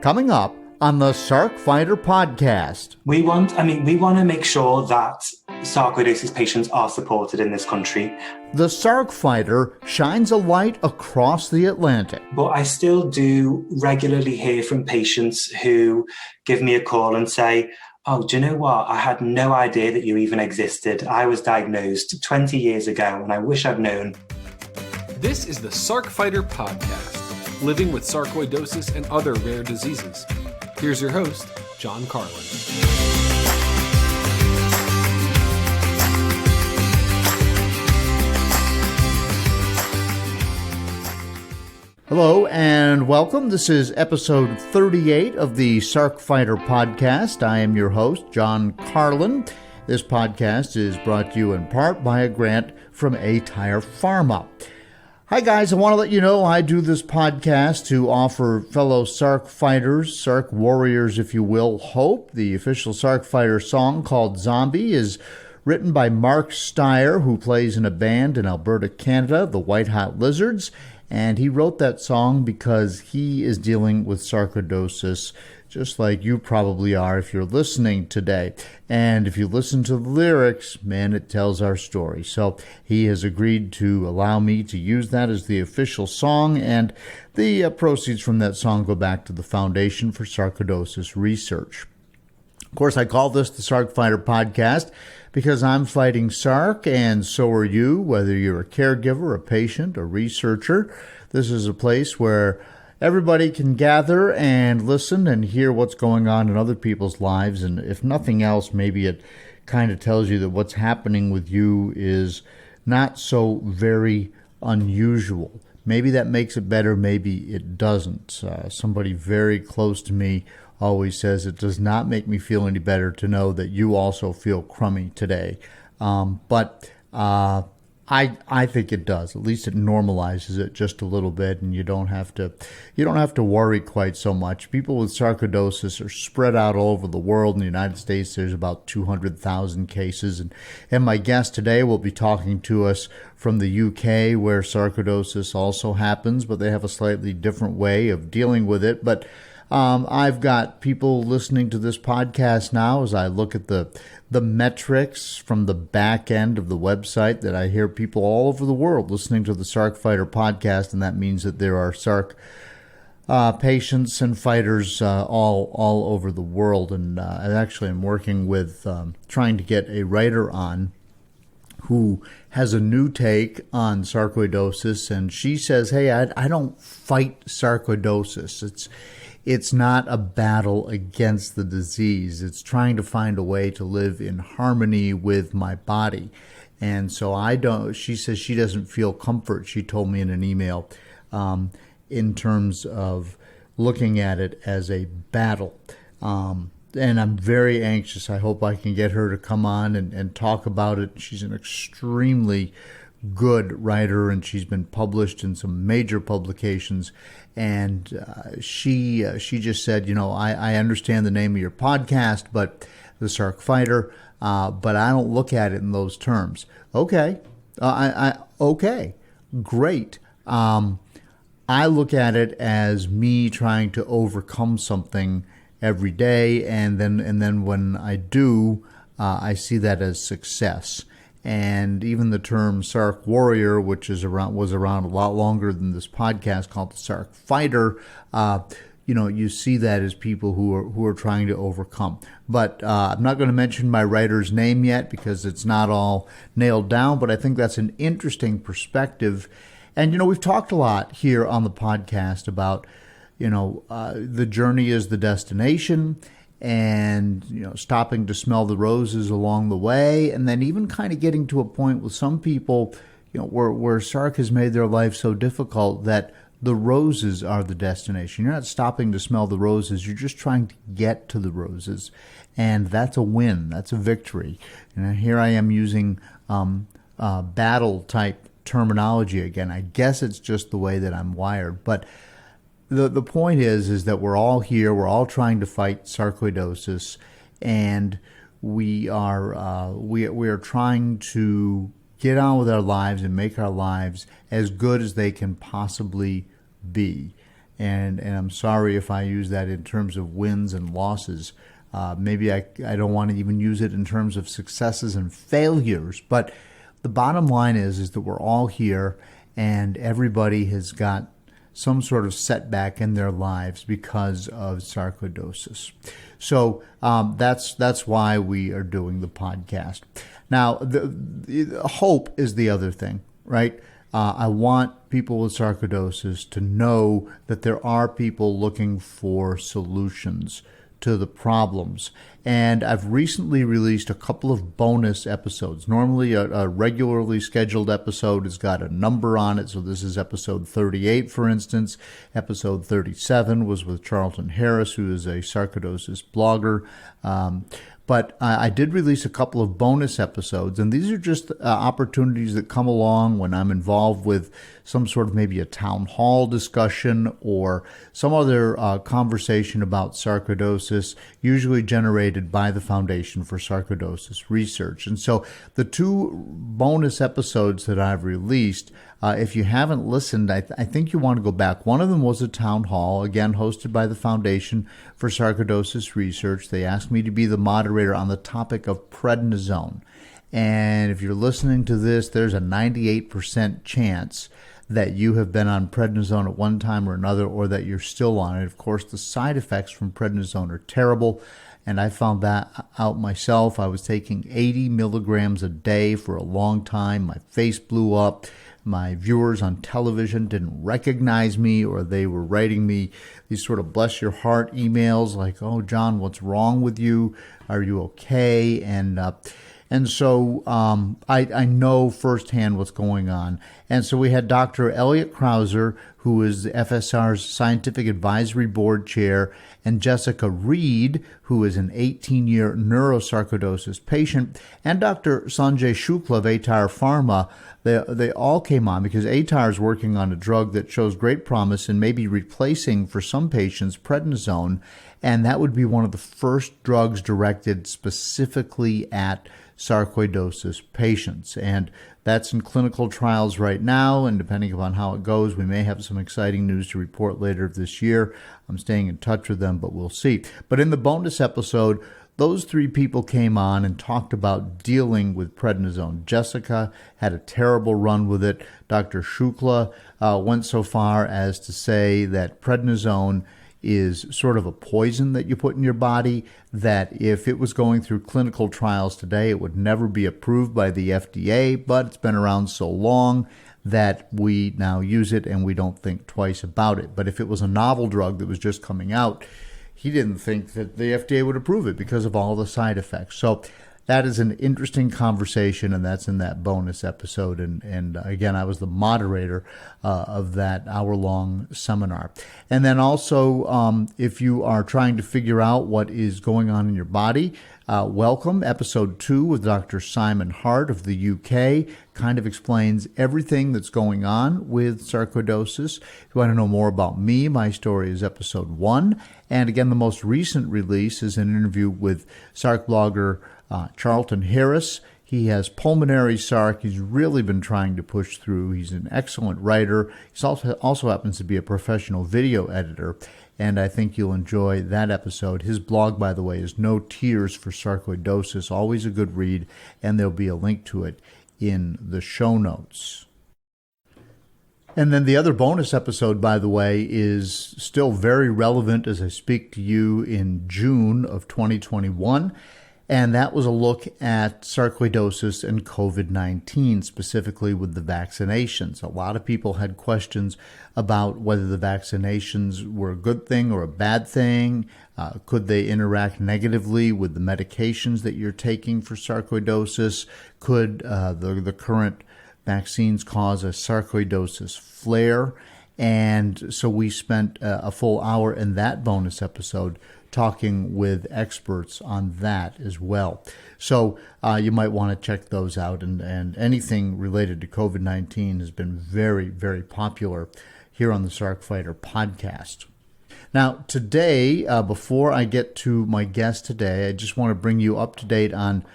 Coming up on the Sarc Fighter podcast. We want to make sure that sarcoidosis patients are supported in this country. The Sarc Fighter shines a light across the Atlantic. But I still do regularly hear from patients who give me a call and say, oh, do you know what? I had no idea that you even existed. I was diagnosed 20 years ago and I wish I'd known. This is the Sarc Fighter podcast, living with sarcoidosis and other rare diseases. Here's your host, John Carlin. Hello and welcome. This is episode 38 of the Sarc Fighter podcast. I am your host, John Carlin. This podcast is brought to you in part by a grant from Tire Pharma. Hi guys, I want to let you know I do this podcast to offer fellow Sarc fighters, Sarc warriors if you will, hope. The official Sarc Fighter song called Zombie is written by Mark Steyer, who plays in a band in Alberta, Canada, the White Hot Lizards. And he wrote that song because he is dealing with sarcoidosis, just like you probably are if you're listening today. And if you listen to the lyrics, man, it tells our story. So he has agreed to allow me to use that as the official song, and the proceeds from that song go back to the Foundation for Sarcoidosis Research. Of course, I call this the Sarc Fighter podcast because I'm fighting Sarc, and so are you, whether you're a caregiver, a patient, a researcher. This is a place where everybody can gather and listen and hear what's going on in other people's lives. And if nothing else, maybe it kind of tells you that what's happening with you is not so very unusual. Maybe that makes it better, maybe it doesn't. Somebody very close to me always says it does not make me feel any better to know that you also feel crummy today. But I think it does. At least it normalizes it just a little bit, and you don't have to worry quite so much. People with sarcoidosis are spread out all over the world. In the United States, there's about 200,000 cases, and my guest today will be talking to us from the UK, where sarcoidosis also happens, but they have a slightly different way of dealing with it. But I've got people listening to this podcast now as I look at the metrics from the back end of the website, that I hear people all over the world listening to the Sarc Fighter podcast, and that means that there are Sarc patients and fighters all over the world. And I actually am working with trying to get a writer on who has a new take on sarcoidosis, and she says, hey, I don't fight sarcoidosis. It's not a battle against the disease. It's trying to find a way to live in harmony with my body. And so she says she doesn't feel comfort, she told me in an email, in terms of looking at it as a battle. And I'm very anxious. I hope I can get her to come on and talk about it. She's an extremely good writer, and she's been published in some major publications. And she just said, I understand the name of your podcast, but the Sarc Fighter, but I don't look at it in those terms. Okay, okay, great. I look at it as me trying to overcome something every day, and then when I do, I see that as success. And even the term Sarc warrior, which was around a lot longer than this podcast, called the Sarc Fighter, you see that as people who are trying to overcome. But I'm not going to mention my writer's name yet because it's not all nailed down, but I think that's an interesting perspective. And, we've talked a lot here on the podcast about, the journey is the destination, and stopping to smell the roses along the way, and then even kind of getting to a point with some people, where Sarc has made their life so difficult that the roses are the destination. You're not stopping to smell the roses, you're just trying to get to the roses, and that's a win, that's a victory. And here I am using battle type terminology again. I guess it's just the way that I'm wired, but the point is that we're all here. We're all trying to fight sarcoidosis, and we are trying to get on with our lives and make our lives as good as they can possibly be. And I'm sorry if I use that in terms of wins and losses. Maybe I don't want to even use it in terms of successes and failures. But the bottom line is that we're all here, and everybody has got some sort of setback in their lives because of sarcoidosis. So that's why we are doing the podcast. Now, the hope is the other thing, right? I want people with sarcoidosis to know that there are people looking for solutions to the problems. And I've recently released a couple of bonus episodes. Normally, a regularly scheduled episode has got a number on it. So this is episode 38, for instance. Episode 37 was with Charlton Harris, who is a sarcoidosis blogger. But I did release a couple of bonus episodes, and these are just opportunities that come along when I'm involved with some sort of maybe a town hall discussion or some other conversation about sarcoidosis, usually generated by the Foundation for Sarcoidosis Research. And so the two bonus episodes that I've released, if you haven't listened, I think you want to go back. One of them was a town hall, again, hosted by the Foundation for Sarcoidosis Research. They asked me to be the moderator on the topic of prednisone. And if you're listening to this, there's a 98% chance that you have been on prednisone at one time or another, or that you're still on it. Of course, the side effects from prednisone are terrible, and I found that out myself. I was taking 80 milligrams a day for a long time. My face blew up. My viewers on television didn't recognize me, or they were writing me these sort of bless your heart emails like, "Oh, John, what's wrong with you? Are you okay?" And so I know firsthand what's going on. And so we had Dr. Elliot Krauser, who is the FSR's Scientific Advisory Board Chair, and Jessica Reed, who is an 18-year neurosarcoidosis patient, and Dr. Sanjay Shukla of Atar Pharma. They all came on because Atar is working on a drug that shows great promise and maybe replacing, for some patients, prednisone, and that would be one of the first drugs directed specifically at sarcoidosis patients. And that's in clinical trials right now, and depending upon how it goes, we may have some exciting news to report later this year. I'm staying in touch with them, but we'll see. But in the bonus episode, those three people came on and talked about dealing with prednisone. Jessica had a terrible run with it. Dr. Shukla went so far as to say that prednisone is sort of a poison that you put in your body, that if it was going through clinical trials today, it would never be approved by the FDA, but it's been around so long that we now use it and we don't think twice about it. But if it was a novel drug that was just coming out, he didn't think that the FDA would approve it because of all the side effects. So that is an interesting conversation, and that's in that bonus episode. And again, I was the moderator of that hour-long seminar. And then also, if you are trying to figure out what is going on in your body, welcome. Episode 2 with Dr. Simon Hart of the UK kind of explains everything that's going on with sarcoidosis. If you want to know more about me, my story is episode 1. And again, the most recent release is an interview with Sarc blogger Charlton Harris. He has pulmonary Sarc. He's really been trying to push through. He's an excellent writer. He also happens to be a professional video editor, and I think you'll enjoy that episode. His blog, by the way, is No Tears for Sarcoidosis. Always a good read, and there'll be a link to it in the show notes. And then the other bonus episode, by the way, is still very relevant as I speak to you in June of 2021. And that was a look at sarcoidosis and COVID-19, specifically with the vaccinations. A lot of people had questions about whether the vaccinations were a good thing or a bad thing. Could they interact negatively with the medications that you're taking for sarcoidosis? Could the current vaccines cause a sarcoidosis flare? And so we spent a full hour in that bonus episode talking with experts on that as well. So you might want to check those out. And anything related to COVID-19 has been very, very popular here on the Sarc Fighter podcast. Now, today, before I get to my guest today, I just want to bring you up to date on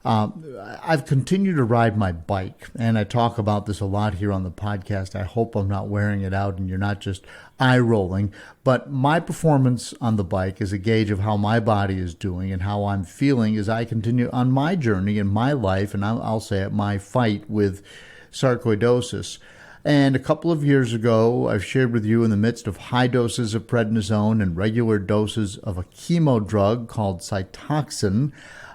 I've continued to ride my bike, and I talk about this a lot here on the podcast. I hope I'm not wearing it out and you're not just eye-rolling. But my performance on the bike is a gauge of how my body is doing and how I'm feeling as I continue on my journey in my life, and I'll say it, my fight with sarcoidosis. And a couple of years ago, I've shared with you in the midst of high doses of prednisone and regular doses of a chemo drug called Cytoxan,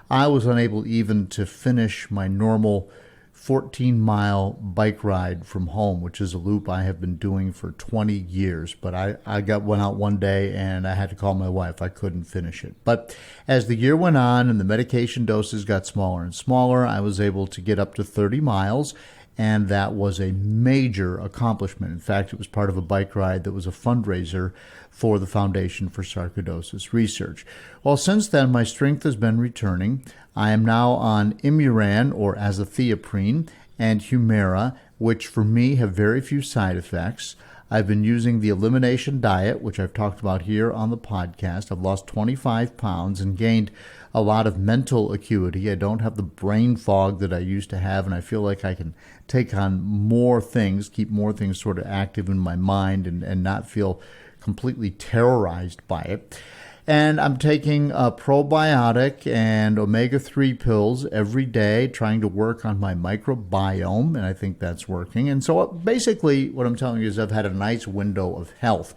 I was unable even to finish my normal 14-mile bike ride from home, which is a loop I have been doing for 20 years. But I went out one day and I had to call my wife. I couldn't finish it. But as the year went on and the medication doses got smaller and smaller, I was able to get up to 30 miles. And that was a major accomplishment. In fact, it was part of a bike ride that was a fundraiser for the Foundation for Sarcoidosis Research. Well, since then, my strength has been returning. I am now on Imuran, or azathioprine, and Humira, which for me have very few side effects. I've been using the elimination diet, which I've talked about here on the podcast. I've lost 25 pounds and gained a lot of mental acuity. I don't have the brain fog that I used to have, and I feel like I can take on more things, keep more things sort of active in my mind and not feel completely terrorized by it. And I'm taking a probiotic and omega-3 pills every day, trying to work on my microbiome, and I think that's working. And so basically what I'm telling you is I've had a nice window of health.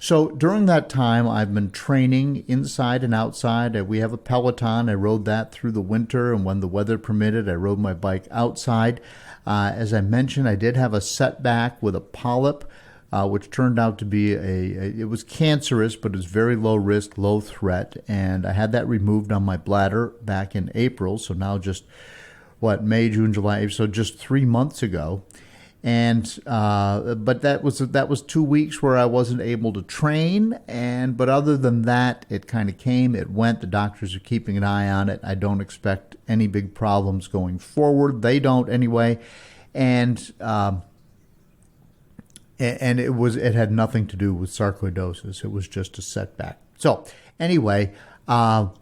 So during that time, I've been training inside and outside. We have a Peloton. I rode that through the winter, and when the weather permitted, I rode my bike outside. As I mentioned, I did have a setback with a polyp, which turned out to be it was cancerous, but it was very low risk, low threat. And I had that removed on my bladder back in April. So now just, May, June, July, so just 3 months ago. And, but that was 2 weeks where I wasn't able to train. But other than that, it kind of came, it went. The doctors are keeping an eye on it. I don't expect any big problems going forward. They don't anyway. And it had nothing to do with sarcoidosis. It was just a setback. So anyway, I'm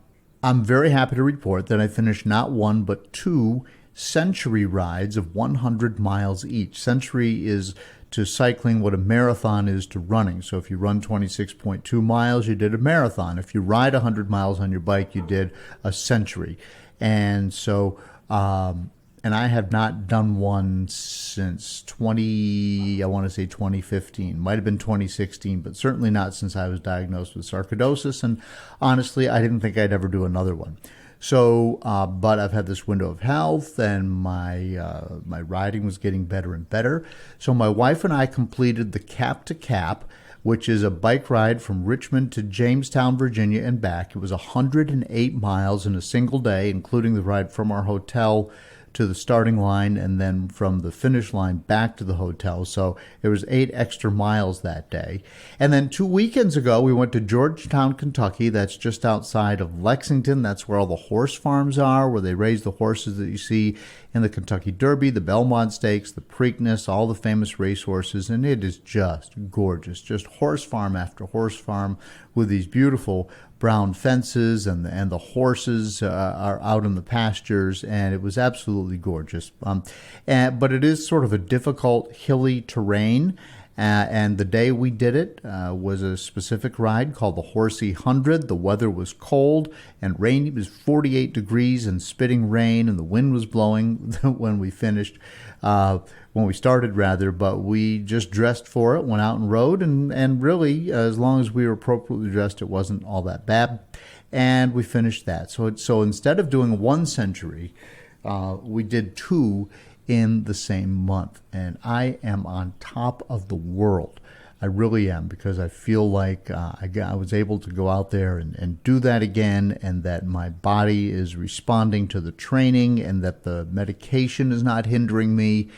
very happy to report that I finished not one, but 2 century rides of 100 miles each. Century is to cycling what a marathon is to running. So if you run 26.2 miles, you did a marathon. If you ride 100 miles on your bike, you did a century. And so, and I have not done one since 2015. Might have been 2016, but certainly not since I was diagnosed with sarcoidosis. And honestly, I didn't think I'd ever do another one. So, but I've had this window of health, and my riding was getting better and better. So my wife and I completed the Cap to Cap, which is a bike ride from Richmond to Jamestown, Virginia, and back. It was 108 miles in a single day, including the ride from our hotel to the starting line and then from the finish line back to the hotel. So it was 8 extra miles that day. And then 2 weekends ago, we went to Georgetown, Kentucky. That's just outside of Lexington. That's where all the horse farms are, where they raise the horses that you see in the Kentucky Derby, the Belmont Stakes, the Preakness, all the famous racehorses. And it is just gorgeous, just horse farm after horse farm with these beautiful brown fences, and the horses are out in the pastures, and it was absolutely gorgeous. But it is sort of a difficult, hilly terrain, and the day we did it was a specific ride called the Horsey 100. The weather was cold and rainy. It was 48 degrees and spitting rain, and the wind was blowing when we finished. When we started, rather, but we just dressed for it, went out and rode, and really, as long as we were appropriately dressed, it wasn't all that bad, and we finished that. So instead of doing 1 century, we did 2 in the same month, and I am on top of the world. I really am, because I feel like I was able to go out there and do that again, and that my body is responding to the training, and that the medication is not hindering me.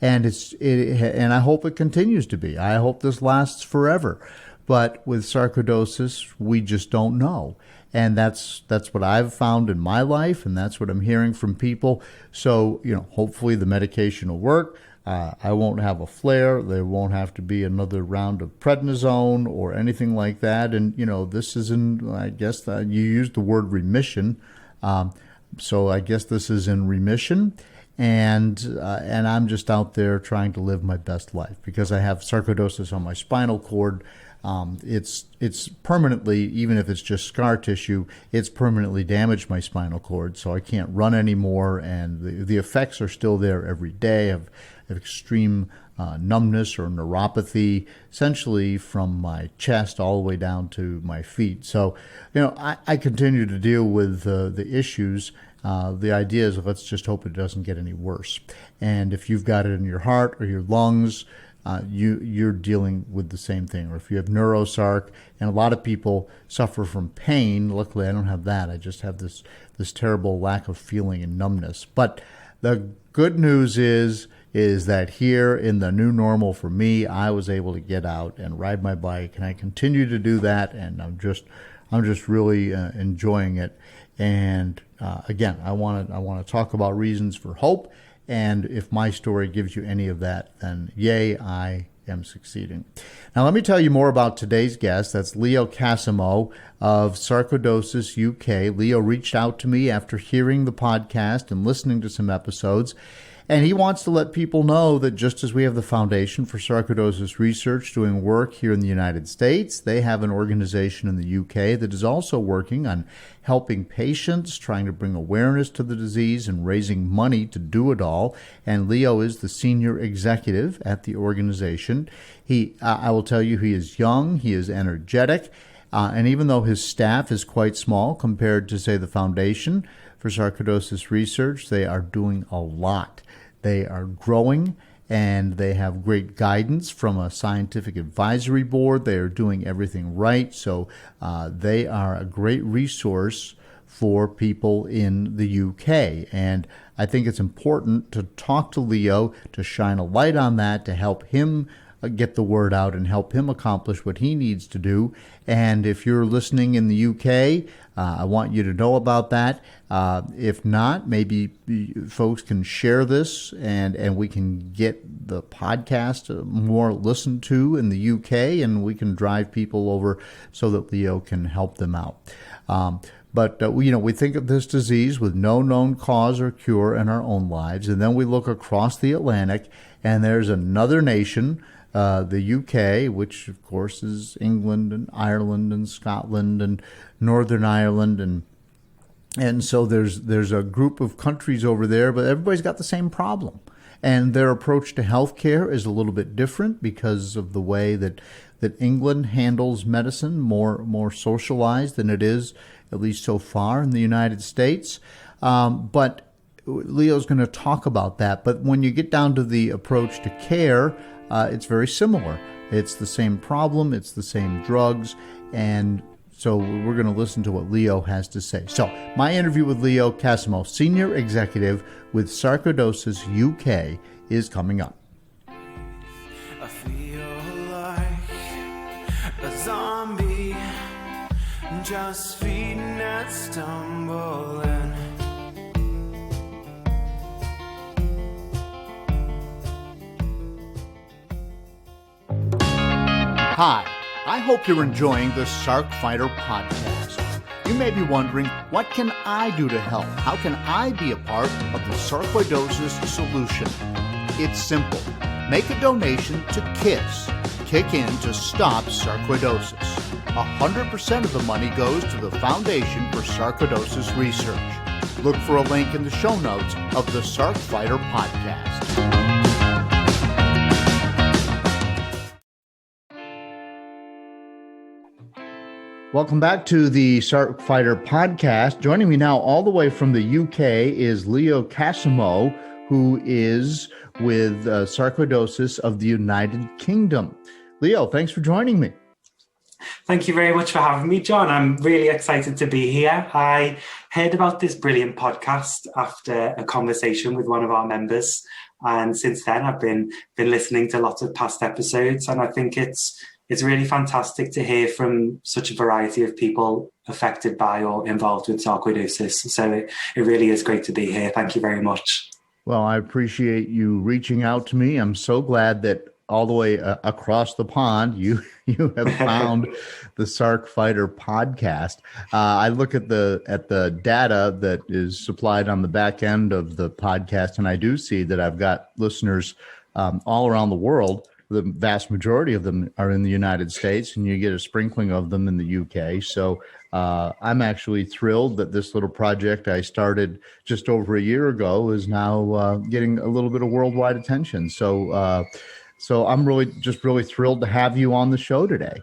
And and I hope it continues to be. I hope this lasts forever. But with sarcoidosis, we just don't know. And that's what I've found in my life, and that's what I'm hearing from people. So, hopefully the medication will work. I won't have a flare. There won't have to be another round of prednisone or anything like that. And, this isn't, I guess, you used the word remission. So I guess this is in remission. And I'm just out there trying to live my best life because I have sarcoidosis on my spinal cord. It's permanently, even if it's just scar tissue, it's permanently damaged my spinal cord, so I can't run anymore, and the effects are still there every day of extreme numbness or neuropathy, essentially from my chest all the way down to my feet. So, I continue to deal with the issues. The idea is let's just hope it doesn't get any worse. And if you've got it in your heart or your lungs, you're dealing with the same thing. Or if you have neurosarc, and a lot of people suffer from pain. Luckily, I don't have that. I just have this terrible lack of feeling and numbness. But the good news is that here in the new normal for me, I was able to get out and ride my bike, and I continue to do that, and I'm just really enjoying it. And again, I want to talk about reasons for hope. And if my story gives you any of that, then yay, I am succeeding. Now, let me tell you more about today's guest. That's Leo Casimo of Sarcoidosis UK. Leo reached out to me after hearing the podcast and listening to some episodes. And he wants to let people know that just as we have the Foundation for Sarcoidosis Research doing work here in the United States, they have an organization in the UK that is also working on helping patients, trying to bring awareness to the disease and raising money to do it all. And Leo is the senior executive at the organization. I will tell you, he is young, he is energetic, and even though his staff is quite small compared to, say, the Foundation for Sarcoidosis Research, they are doing a lot. They are growing, and they have great guidance from a scientific advisory board. They are doing everything right. So they are a great resource for people in the UK. And I think it's important to talk to Leo, to shine a light on that, to help him get the word out and help him accomplish what he needs to do. And if you're listening in the UK, I want you to know about that. If not, maybe folks can share this and we can get the podcast more listened to in the UK, and we can drive people over so that Leo can help them out. But we think of this disease with no known cause or cure in our own lives, and then we look across the Atlantic, and there's another nation, the UK, which of course is England and Ireland and Scotland and Northern Ireland, and so there's a group of countries over there, but everybody's got the same problem, and their approach to healthcare is a little bit different because of the way that England handles medicine, more socialized than it is, at least so far, in the United States. But Leo's going to talk about that. But when you get down to the approach to care, it's very similar. It's the same problem, it's the same drugs, and so we're going to listen to what Leo has to say. So my interview with Leo Casimo, Senior Executive with Sarcoidosis UK, is coming up. I feel like a zombie, just feeding and stumbling. Hi, I hope you're enjoying the Sarc Fighter podcast. You may be wondering, what can I do to help? How can I be a part of the sarcoidosis solution? It's simple. Make a donation to KISS, Kick In to Stop Sarcoidosis. 100% of the money goes to the Foundation for Sarcoidosis Research. Look for a link in the show notes of the Sarc Fighter podcast. Welcome back to the Sarc Fighter podcast. Joining me now all the way from the UK is Leo Casimo, who is with Sarcoidosis of the United Kingdom. Leo, thanks for joining me. Thank you very much for having me, John. I'm really excited to be here. I heard about this brilliant podcast after a conversation with one of our members. And since then, I've been listening to lots of past episodes. And I think it's really fantastic to hear from such a variety of people affected by or involved with sarcoidosis. So it really is great to be here. Thank you very much. Well, I appreciate you reaching out to me. I'm so glad that all the way across the pond, you have found the Sarc Fighter podcast. I look at the data that is supplied on the back end of the podcast, and I do see that I've got listeners all around the world. The vast majority of them are in the United States, and you get a sprinkling of them in the UK. So I'm actually thrilled that this little project I started just over a year ago is now getting a little bit of worldwide attention. So I'm really thrilled to have you on the show today.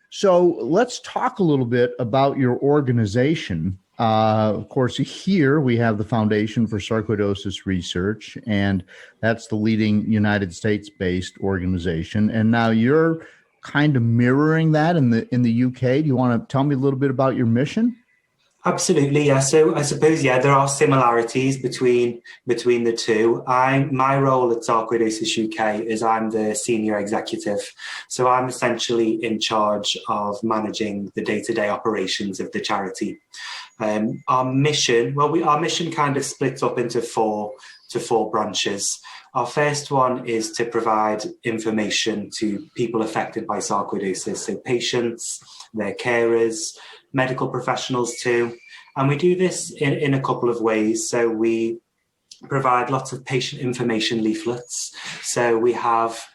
So let's talk a little bit about your organization. Of course, here we have the Foundation for Sarcoidosis Research, and that's the leading United States-based organization. And now you're kind of mirroring that in the UK. Do you want to tell me a little bit about your mission? Absolutely, yeah. So I suppose, there are similarities between the two. My role at Sarcoidosis UK is I'm the senior executive. So I'm essentially in charge of managing the day-to-day operations of the charity. Our mission kind of splits up into four branches. Our first one is to provide information to people affected by sarcoidosis, so patients, their carers, medical professionals too. And we do this in a couple of ways. So we provide lots of patient information leaflets. So we have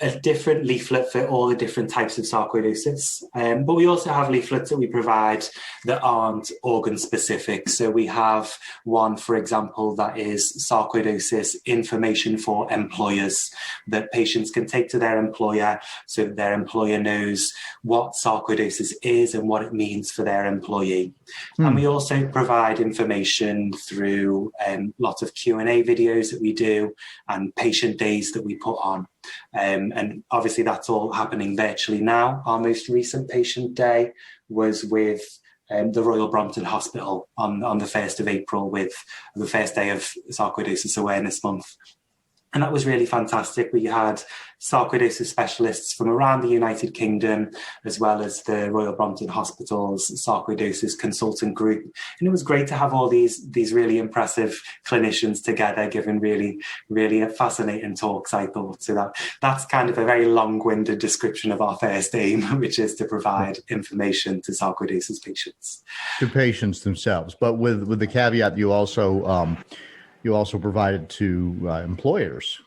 a different leaflet for all the different types of sarcoidosis. But we also have leaflets that we provide that aren't organ specific. So we have one, for example, that is sarcoidosis information for employers that patients can take to their employer so that their employer knows what sarcoidosis is and what it means for their employee. And we also provide information through lots of Q&A videos that we do and patient days that we put on. And obviously that's all happening virtually now. Our most recent patient day was with the Royal Brompton Hospital on the 1st of April with the first day of Sarcoidosis Awareness Month. And that was really fantastic. We had sarcoidosis specialists from around the United Kingdom, as well as the Royal Brompton Hospital's sarcoidosis consultant group. And it was great to have all these really impressive clinicians together, giving really, really fascinating talks, I thought. So that's kind of a very long-winded description of our first aim, which is to provide information to sarcoidosis patients. To patients themselves, but with the caveat you also provided to employers.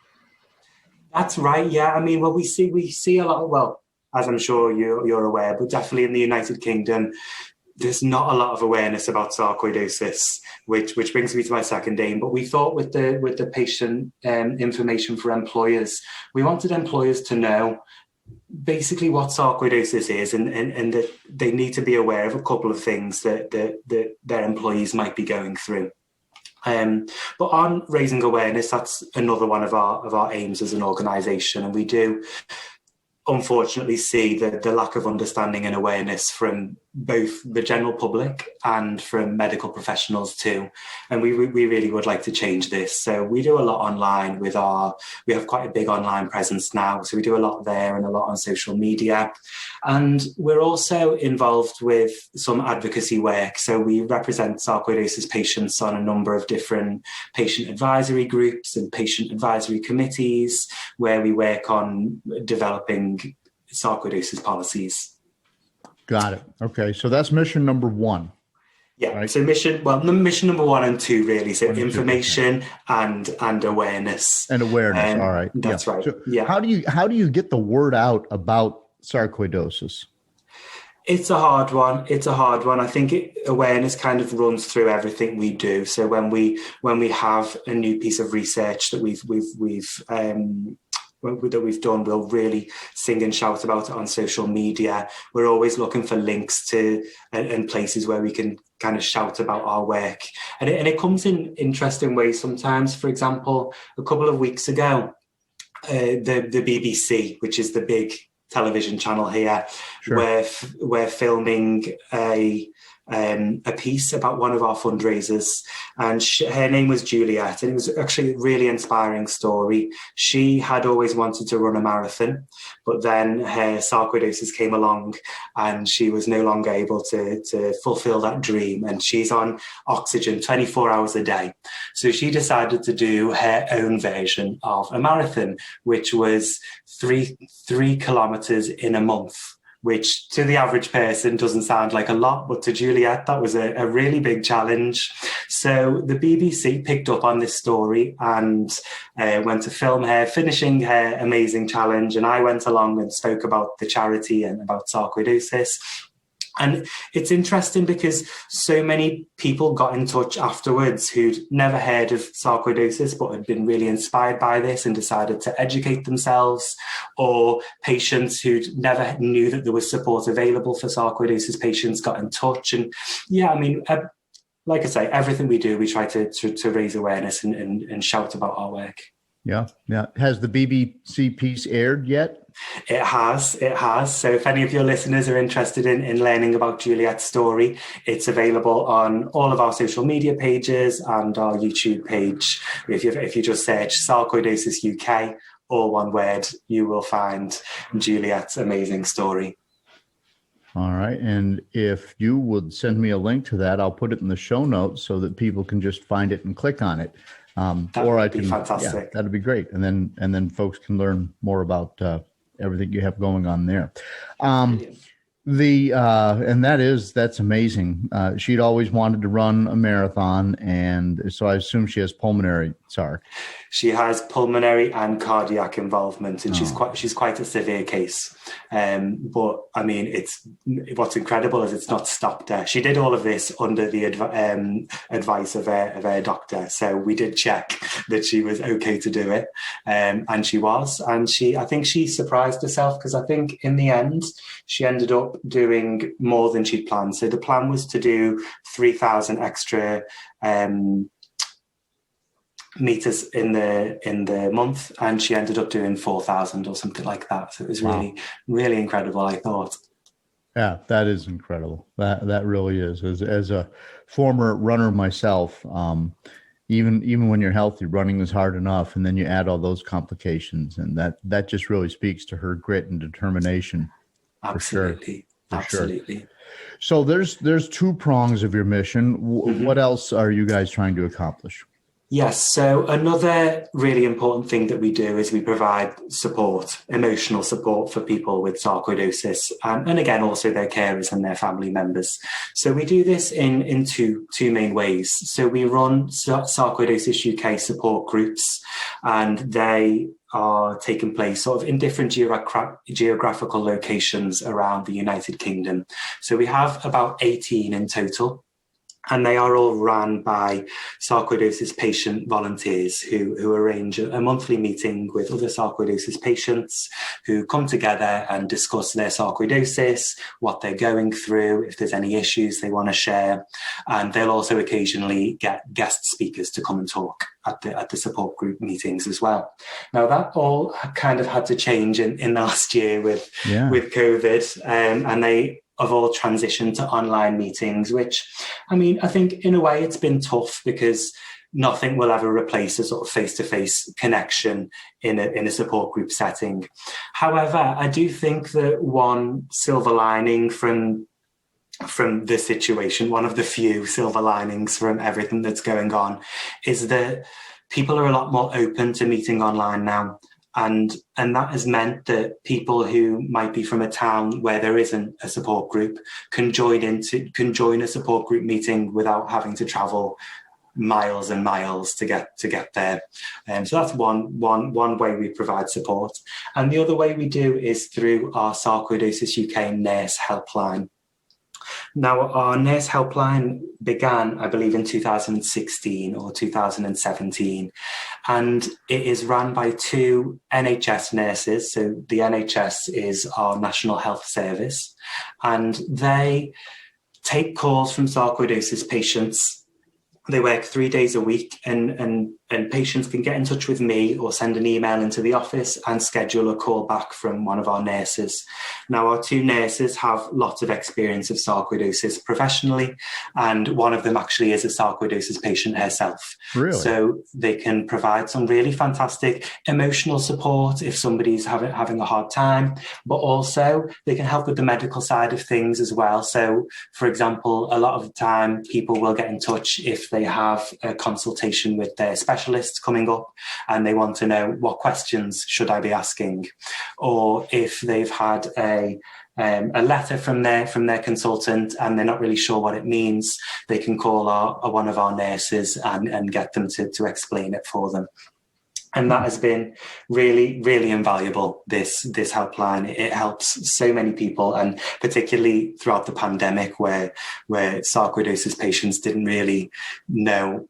That's right. Yeah. I mean, we see a lot. As I'm sure you're aware, but definitely in the United Kingdom, there's not a lot of awareness about sarcoidosis, which brings me to my second aim. But we thought with the patient information for employers, we wanted employers to know basically what sarcoidosis is and that they need to be aware of a couple of things that their employees might be going through. But on raising awareness, that's another one of our aims as an organisation, and we do unfortunately see the lack of understanding and awareness from both the general public and from medical professionals too. And we really would like to change this. So we do a lot online we have quite a big online presence now. So we do a lot there and a lot on social media. And we're also involved with some advocacy work. So we represent sarcoidosis patients on a number of different patient advisory groups and patient advisory committees where we work on developing sarcoidosis policies. Got it. Okay. So that's mission number one. Yeah. Right? So mission number 1 and 2, really. So information and awareness. And awareness. All right. That's right. So yeah. How do you get the word out about sarcoidosis? It's a hard one. I think awareness kind of runs through everything we do. So when we have a new piece of research that we've done, we'll really sing and shout about it on social media. We're always looking for links to and places where we can kind of shout about our work. And it comes in interesting ways sometimes. For example, a couple of weeks ago, the BBC, which is the big television channel here, sure. we're filming a a piece about one of our fundraisers, and her name was Juliet, and it was actually a really inspiring story. She had always wanted to run a marathon, but then her sarcoidosis came along and she was no longer able to fulfill that dream, and she's on oxygen 24 hours a day. So she decided to do her own version of a marathon, which was three kilometers in a month, which to the average person doesn't sound like a lot, but to Juliet, that was a really big challenge. So the BBC picked up on this story and went to film her finishing her amazing challenge. And I went along and spoke about the charity and about sarcoidosis. And it's interesting because so many people got in touch afterwards who'd never heard of sarcoidosis but had been really inspired by this and decided to educate themselves, or patients who'd never knew that there was support available for sarcoidosis patients got in touch. And yeah, I mean, like I say, everything we do, we try to raise awareness and shout about our work. Yeah. Has the BBC piece aired yet? It has. So if any of your listeners are interested in learning about Juliet's story, it's available on all of our social media pages and our YouTube page. If you just search Sarcoidosis UK, all one word, you will find Juliet's amazing story. All right. And if you would send me a link to that, I'll put it in the show notes so that people can just find it and click on it. That would be fantastic. Yeah, that'd be great. And then folks can learn more about everything you have going on there. That's amazing. She'd always wanted to run a marathon, and so I assume she has pulmonary Sarc. She has pulmonary and cardiac involvement, and she's quite a severe case. But I mean, what's incredible is it's not stopped her. She did all of this under the advice of her doctor. So we did check that she was okay to do it, and she was. And I think she surprised herself, because I think in the end she ended up doing more than she'd planned. So the plan was to do 3,000 extra meters in the month, and she ended up doing 4,000 or something like that. So it was really, really incredible, I thought. Yeah, that is incredible. That really is. As a former runner myself, even when you're healthy, running is hard enough, and then you add all those complications, and that just really speaks to her grit and determination. Absolutely. Absolutely. Sure. So there's two prongs of your mission. What else are you guys trying to accomplish? Yes. So another really important thing that we do is we provide support, emotional support for people with sarcoidosis, and again, also their carers and their family members. So we do this in two main ways. So we run Sarcoidosis UK support groups, and they are taking place sort of in different geographical locations around the United Kingdom. So we have about 18 in total. And they are all run by sarcoidosis patient volunteers who arrange a monthly meeting with other sarcoidosis patients who come together and discuss their sarcoidosis, what they're going through, if there's any issues they want to share. And they'll also occasionally get guest speakers to come and talk at the support group meetings as well. Now, that all kind of had to change in last year with COVID, and they have all transitioned to online meetings, which, I mean, I think in a way it's been tough, because nothing will ever replace a sort of face-to-face connection in a support group setting. However, I do think that one silver lining from the situation, one of the few silver linings from everything that's going on, is that people are a lot more open to meeting online now. And that has meant that people who might be from a town where there isn't a support group can join a support group meeting without having to travel miles and miles to get there. So that's one way we provide support. And the other way we do is through our Sarcoidosis UK nurse helpline. Now, our nurse helpline began, I believe, in 2016 or 2017, and it is run by two NHS nurses. So the NHS is our National Health Service, and they take calls from sarcoidosis patients. They work 3 days a week, and and patients can get in touch with me or send an email into the office and schedule a call back from one of our nurses. Now, our two nurses have lots of experience of sarcoidosis professionally, and one of them actually is a sarcoidosis patient herself. Really? So they can provide some really fantastic emotional support if somebody's having a hard time, but also they can help with the medical side of things as well. So, for example, a lot of the time people will get in touch if they have a consultation with their specialists coming up and they want to know what questions should I be asking, or if they've had a letter from their consultant and they're not really sure what it means, they can call one of our nurses and get them to explain it for them. And that has been really, really invaluable, this helpline. It helps so many people, and particularly throughout the pandemic where sarcoidosis patients didn't really know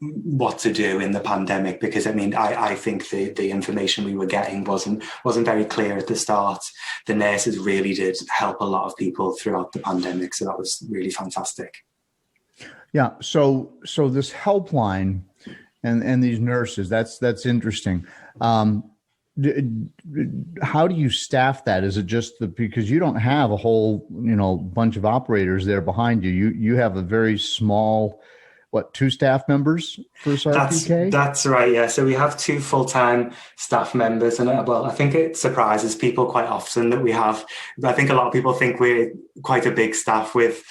what to do in the pandemic, because I think the information we were getting wasn't very clear at the start. The nurses really did help a lot of people throughout the pandemic, so that was really fantastic. Yeah. So this helpline and these nurses, that's interesting. How do you staff that? Is it just because you don't have a whole bunch of operators there behind you? You have a very small. 2 staff members for Sarc UK? That's right, yeah. So we have 2 full-time staff members, and I think it surprises people quite often that we have. I think a lot of people think we're quite a big staff with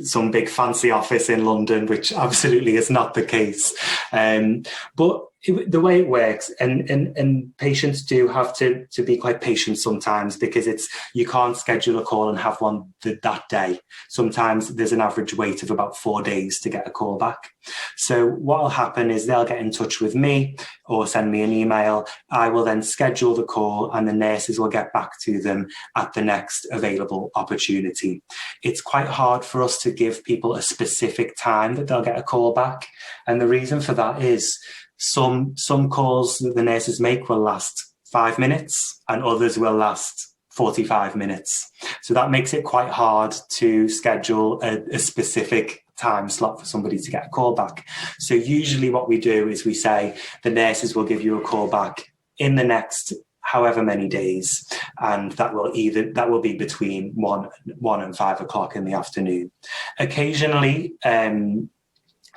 some big fancy office in London, which absolutely is not the case. But the way it works, and patients do have to be quite patient sometimes, because you can't schedule a call and have one that day. Sometimes there's an average wait of about 4 days to get a call back. So what will happen is they'll get in touch with me or send me an email. I will then schedule the call and the nurses will get back to them at the next available opportunity. It's quite hard for us to give people a specific time that they'll get a call back. And the reason for that is some calls that the nurses make will last 5 minutes and others will last 45 minutes. So that makes it quite hard to schedule a specific time slot for somebody to get a call back. So usually what we do is we say the nurses will give you a call back in the next however many days, and that will be between 1 and 5 o'clock in the afternoon. Occasionally,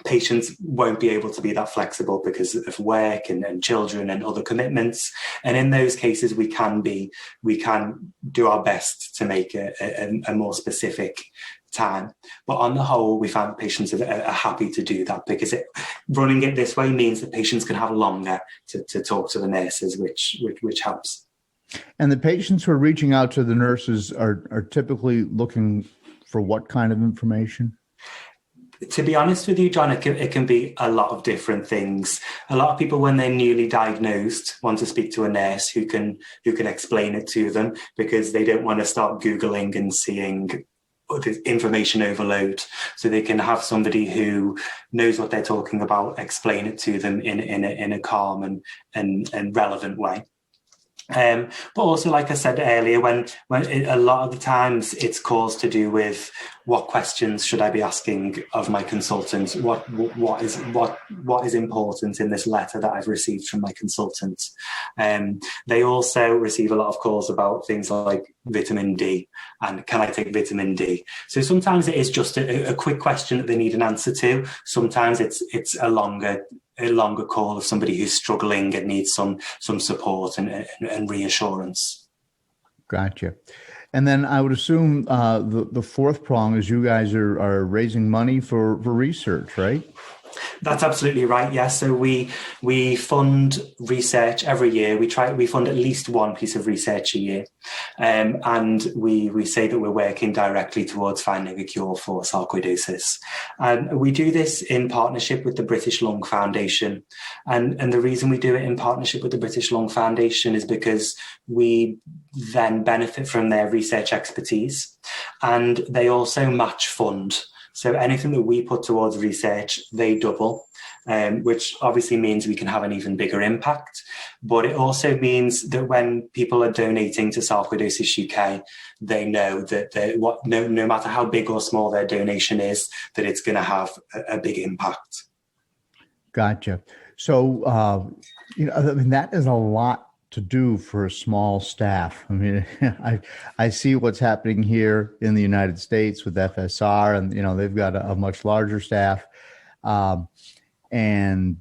patients won't be able to be that flexible because of work and children and other commitments. And in those cases, we can do our best to make a more specific time. But on the whole, we find patients are happy to do that, because running it this way means that patients can have longer to talk to the nurses, which helps. And the patients who are reaching out to the nurses are typically looking for what kind of information? To be honest with you, John, it can be a lot of different things. A lot of people, when they're newly diagnosed, want to speak to a nurse who can explain it to them, because they don't want to start Googling and seeing information overload. So they can have somebody who knows what they're talking about explain it to them in a calm and relevant way. But also, like I said earlier, when a lot of the times it's calls to do with what questions should I be asking of my consultant? What is important in this letter that I've received from my consultant? They also receive a lot of calls about things like vitamin D and can I take vitamin D? So sometimes it is just a quick question that they need an answer to. Sometimes it's a longer call of somebody who's struggling and needs some support and reassurance. Gotcha. And then I would assume the fourth prong is you guys are raising money for research, right? That's absolutely right. Yes. So we fund research every year. We fund at least one piece of research a year. And we say that we're working directly towards finding a cure for sarcoidosis. And we do this in partnership with the British Lung Foundation. And the reason we do it in partnership with the British Lung Foundation is because we then benefit from their research expertise, and they also match fund. So anything that we put towards research, they double, which obviously means we can have an even bigger impact. But it also means that when people are donating to Sarcoidosis UK, they know that no matter how big or small their donation is, that it's going to have a big impact. Gotcha. So, I mean, that is a lot to do for a small staff. I mean, I see what's happening here in the United States with FSR, and, they've got a much larger staff. And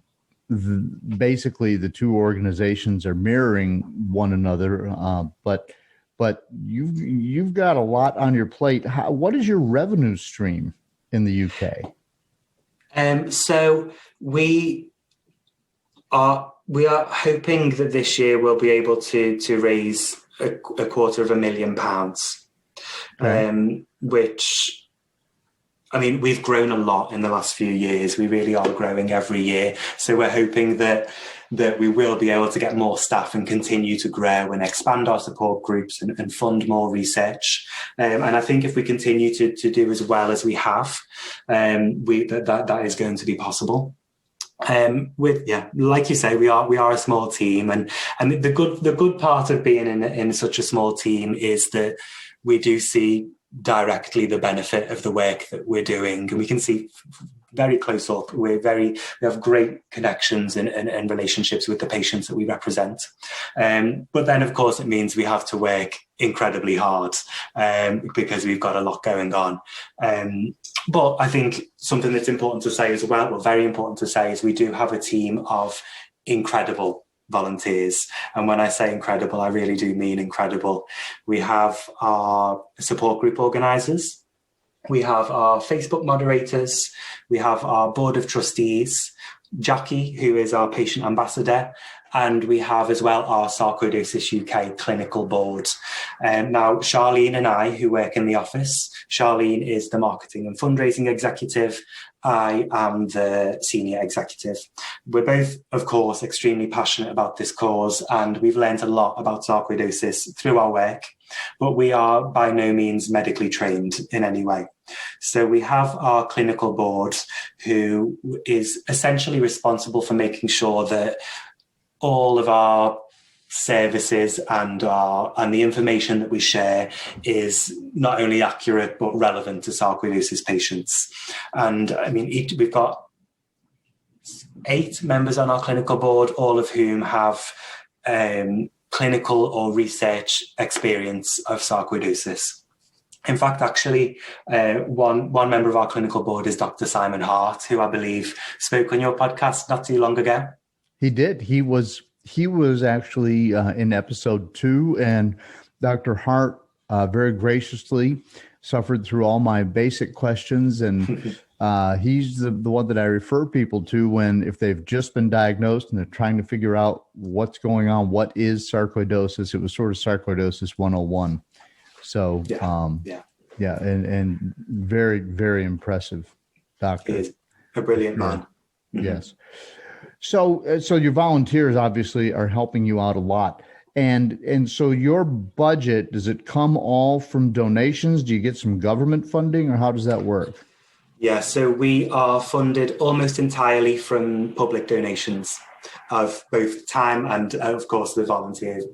basically the two organizations are mirroring one another. But you've got a lot on your plate. What is your revenue stream in the UK? So we are hoping that this year we'll be able to raise £250,000, Okay. Which, I mean, we've grown a lot in the last few years. We really are growing every year. So we're hoping that we will be able to get more staff and continue to grow and expand our support groups and fund more research. And I think if we continue to do as well as we have, that is going to be possible. Like you say, we are a small team, and the good part of being in such a small team is that we do see directly the benefit of the work that we're doing, and we can see very close up. We have great connections and relationships with the patients that we represent. But then, of course, it means we have to work incredibly hard because we've got a lot going on. But I think something that's important to say as well, or very important to say, is we do have a team of incredible volunteers. And when I say incredible, I really do mean incredible. We have our support group organisers. We have our Facebook moderators. We have our board of trustees, Jackie, who is our patient ambassador. And we have as well our Sarcoidosis UK clinical board. Now, Charlene and I, who work in the office, Charlene is the marketing and fundraising executive. I am the senior executive. We're both, of course, extremely passionate about this cause, and we've learned a lot about sarcoidosis through our work, but we are by no means medically trained in any way. So we have our clinical board, who is essentially responsible for making sure that all of our services and the information that we share is not only accurate but relevant to sarcoidosis patients. And I mean, we've got 8 members on our clinical board, all of whom have clinical or research experience of sarcoidosis. In fact, actually, one member of our clinical board is Dr. Simon Hart, who I believe spoke on your podcast not too long ago. He did. He was actually in episode 2, and Dr. Hart very graciously suffered through all my basic questions, and he's the one that I refer people to if they've just been diagnosed and they're trying to figure out what's going on. What is sarcoidosis? It was sort of Sarcoidosis 101. So and very, very impressive doctor. He is a brilliant man. Mm-hmm. Yes. So your volunteers obviously are helping you out a lot. And so your budget, does it come all from donations? Do you get some government funding, or how does that work? Yeah, so we are funded almost entirely from public donations of both time and, of course, the volunteers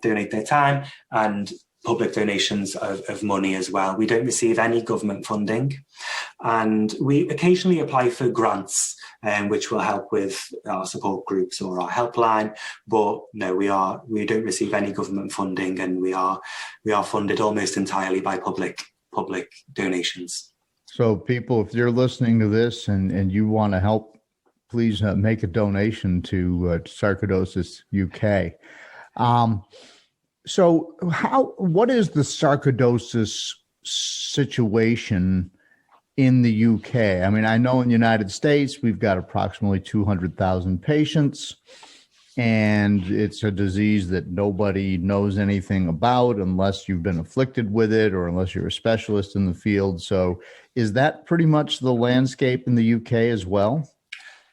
donate their time, and public donations of money as well. We don't receive any government funding, and we occasionally apply for grants, which will help with our support groups or our helpline. But no, we don't receive any government funding, and we are funded almost entirely by public donations. So people, if you're listening to this and you want to help, please make a donation to Sarcoidosis UK. So what is the sarcoidosis situation in the UK? I mean, I know in the United States, we've got approximately 200,000 patients, and it's a disease that nobody knows anything about unless you've been afflicted with it or unless you're a specialist in the field. So is that pretty much the landscape in the UK as well?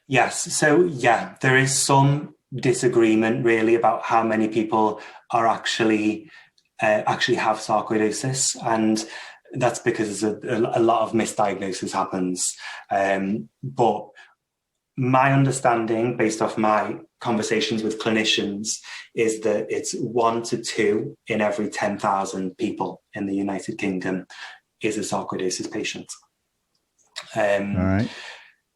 Yes. So, yeah, there is some disagreement really about how many people are actually have sarcoidosis, and that's because a lot of misdiagnosis happens. But my understanding, based off my conversations with clinicians, is that it's 1 to 2 in every 10,000 people in the United Kingdom is a sarcoidosis patient. All right.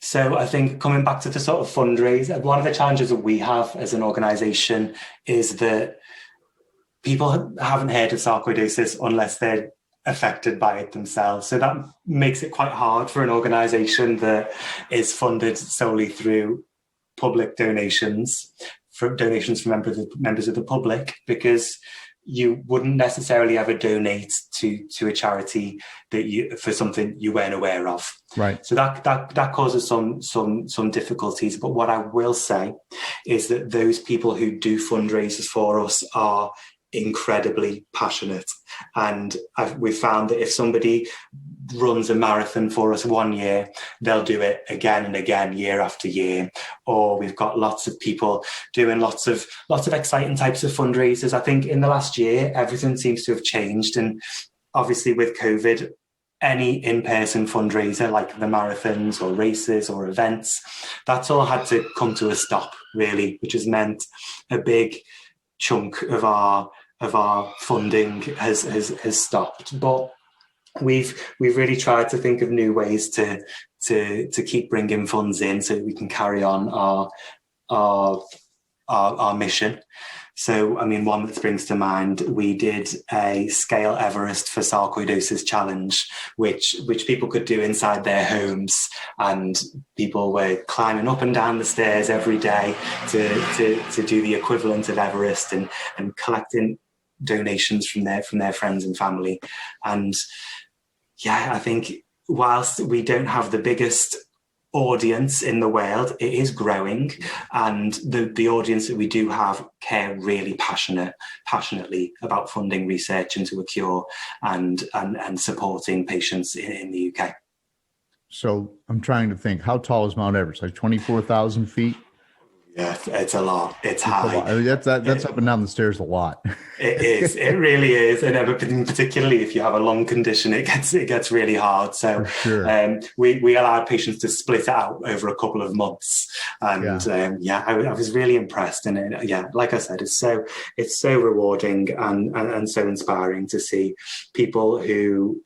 So I think coming back to the sort of fundraiser, one of the challenges that we have as an organisation is that people haven't heard of sarcoidosis unless they're affected by it themselves. So that makes it quite hard for an organisation that is funded solely through public donations, from members of the public, because you wouldn't necessarily ever donate to a charity that for something you weren't aware of. Right. So that causes some difficulties. But what I will say is that those people who do fundraisers for us are incredibly passionate, and we've found that if somebody runs a marathon for us one year, they'll do it again and again, year after year. Or we've got lots of people doing lots of exciting types of fundraisers. I think in the last year, everything seems to have changed, and obviously with COVID, any in-person fundraiser like the marathons or races or events, that's all had to come to a stop, really, which has meant a big chunk of our funding has stopped. But we've really tried to think of new ways to keep bringing funds in so that we can carry on our mission. So, I mean, one that springs to mind, we did a Scale Everest for Sarcoidosis challenge, which people could do inside their homes, and people were climbing up and down the stairs every day to do the equivalent of Everest and collecting donations from their friends and family. And yeah, I think whilst we don't have the biggest audience in the world, it is growing, and the audience that we do have care really passionately about funding research into a cure and supporting patients in the UK. So I'm trying to think, how tall is Mount Everest? Like 24,000 feet? Yeah, it's a lot. It's high. I mean, that's up and down the stairs a lot. It is. It really is. And particularly if you have a lung condition, it gets really hard. So sure. We allowed patients to split it out over a couple of months. And I was really impressed. And like I said, it's so rewarding and so inspiring to see people who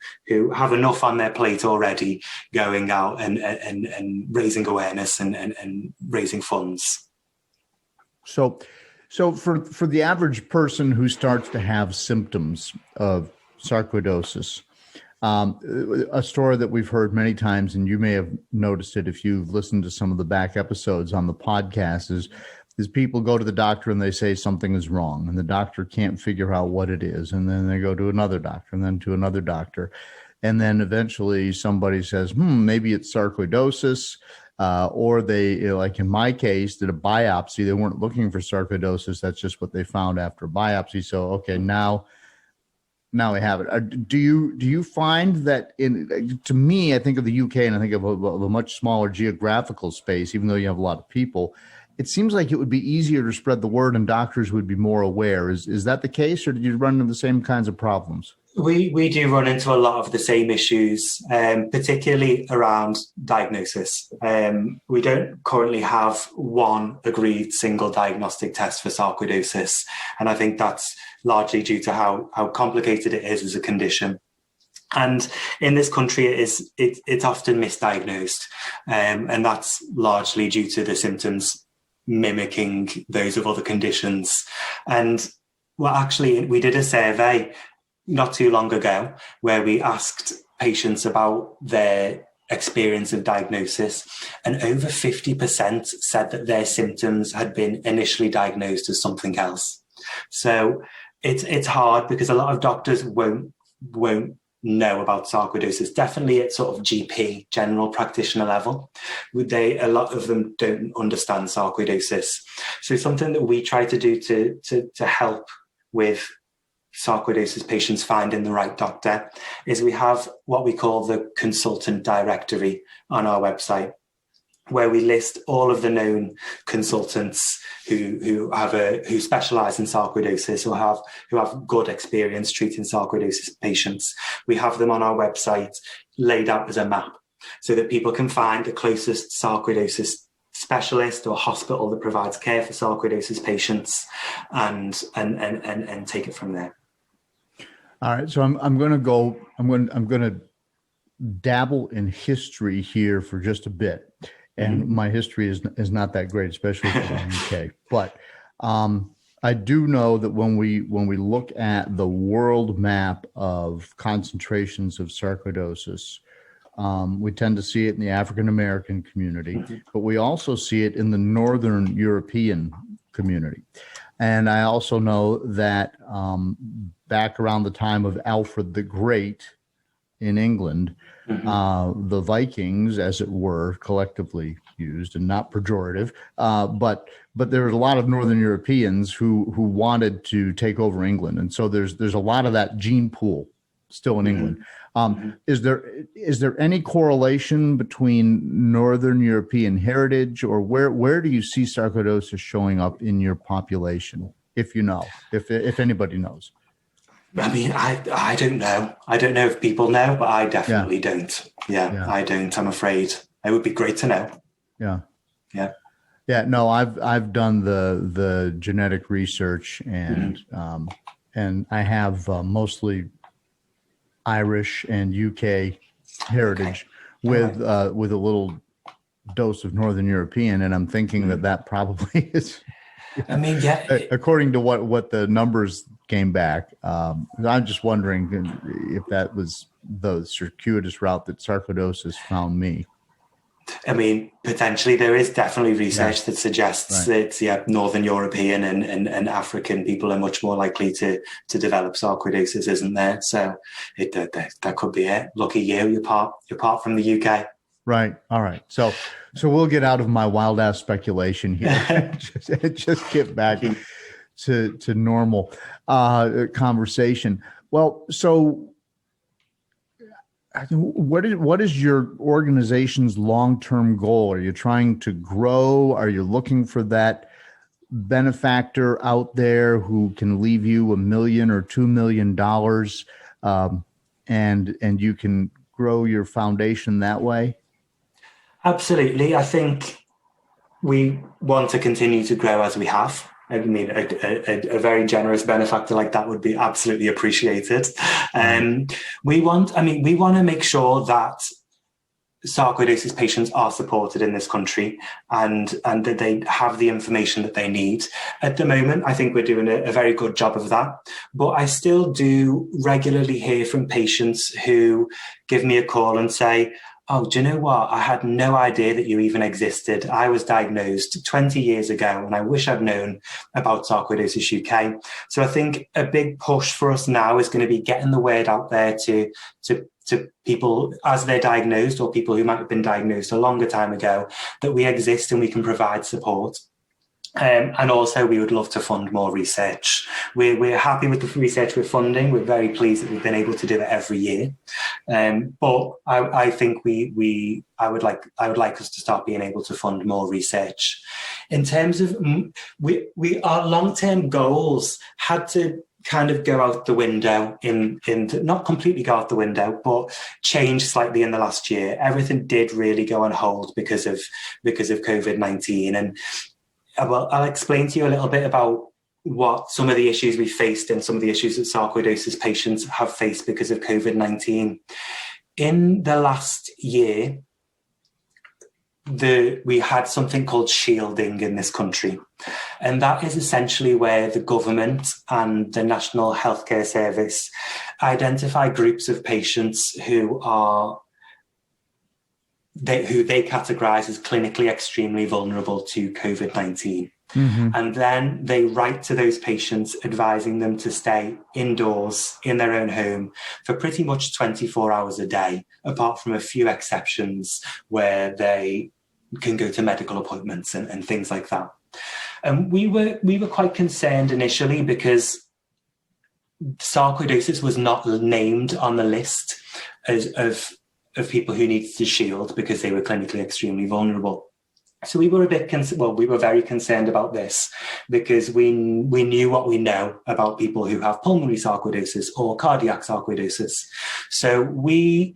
have enough on their plate already going out and raising awareness and raising funds. So for the average person who starts to have symptoms of sarcoidosis, a story that we've heard many times, and you may have noticed it if you've listened to some of the back episodes on the podcast, is people go to the doctor and they say something is wrong, and the doctor can't figure out what it is. And then they go to another doctor and then to another doctor. And then eventually somebody says, maybe it's sarcoidosis. Or they, like in my case, did a biopsy. They weren't looking for sarcoidosis. That's just what they found after biopsy. So, okay, now we have it. Do you find that to me, I think of the UK and I think of a much smaller geographical space, even though you have a lot of people, it seems like it would be easier to spread the word and doctors would be more aware. Is that the case, or did you run into the same kinds of problems? We do run into a lot of the same issues, particularly around diagnosis. We don't currently have one agreed single diagnostic test for sarcoidosis, and I think that's largely due to how complicated it is as a condition. And in this country, it's often misdiagnosed, and that's largely due to the symptoms mimicking those of other conditions. And well, actually, we did a survey not too long ago where we asked patients about their experience of diagnosis, and over 50% said that their symptoms had been initially diagnosed as something else. So it's hard because a lot of doctors won't know about sarcoidosis, definitely at sort of GP, general practitioner level. A lot of them don't understand sarcoidosis. So something that we try to do to help with sarcoidosis patients finding the right doctor is we have what we call the consultant directory on our website, where we list all of the known consultants who specialize in sarcoidosis or who have good experience treating sarcoidosis patients. We have them on our website laid out as a map so that people can find the closest sarcoidosis specialist or hospital that provides care for sarcoidosis patients and take it from there. All right, so I'm going to dabble in history here for just a bit. and my history is not that great, especially for the UK. But I do know that when we look at the world map of concentrations of sarcoidosis, we tend to see it in the African American community, but we also see it in the Northern European community. And I also know that back around the time of Alfred the Great in England, the Vikings, as it were, collectively used, and not pejorative, but there was a lot of Northern Europeans who wanted to take over England, and so there's a lot of that gene pool still in England. Is there any correlation between Northern European heritage, or where do you see sarcoidosis showing up in your population, if you know, if anybody knows? I mean, I don't know. I don't know if people know, but I definitely don't. Yeah, I don't, I'm afraid. It would be great to know. Yeah. No, I've done the genetic research, and I have mostly Irish and UK heritage with a little dose of Northern European, and I'm thinking that probably is. I mean, according to what the numbers came back, I'm just wondering if that was the circuitous route that sarcoidosis found me. I mean, potentially there is definitely research that suggests that Northern European and African people are much more likely to develop sarcoidosis, isn't there? So that could be it. Lucky you, you're part from the UK. Right. All right. So we'll get out of my wild ass speculation here. just get back to normal conversation. Well, so what is your organization's long-term goal? Are you trying to grow? Are you looking for that benefactor out there who can leave you $1 million or $2 million, and you can grow your foundation that way? Absolutely. I think we want to continue to grow as we have. I mean, a very generous benefactor like that would be absolutely appreciated. We want to make sure that sarcoidosis patients are supported in this country and that they have the information that they need. At the moment, I think we're doing a very good job of that. But I still do regularly hear from patients who give me a call and say, oh, do you know what? I had no idea that you even existed. I was diagnosed 20 years ago, and I wish I'd known about Sarcoidosis UK. So I think a big push for us now is going to be getting the word out there to people as they're diagnosed, or people who might have been diagnosed a longer time ago, that we exist and we can provide support. And also, we would love to fund more research. We're happy with the research we're funding. We're very pleased that we've been able to do it every year. But I think I would like us to start being able to fund more research. In terms of our long-term goals had to kind of go out the window in not completely go out the window, but change slightly in the last year. Everything did really go on hold because of COVID-19. And I'll explain to you a little bit about what some of the issues we faced and some of the issues that sarcoidosis patients have faced because of COVID-19. In the last year, we had something called shielding in this country. And that is essentially where the government and the National Healthcare Service identify groups of patients who they categorize as clinically extremely vulnerable to COVID-19. Mm-hmm. And then they write to those patients advising them to stay indoors in their own home for pretty much 24 hours a day, apart from a few exceptions where they can go to medical appointments and things like that. And we were quite concerned initially because sarcoidosis was not named on the list of people who needed to shield because they were clinically extremely vulnerable. So we were we were very concerned about this because we knew what we know about people who have pulmonary sarcoidosis or cardiac sarcoidosis. So we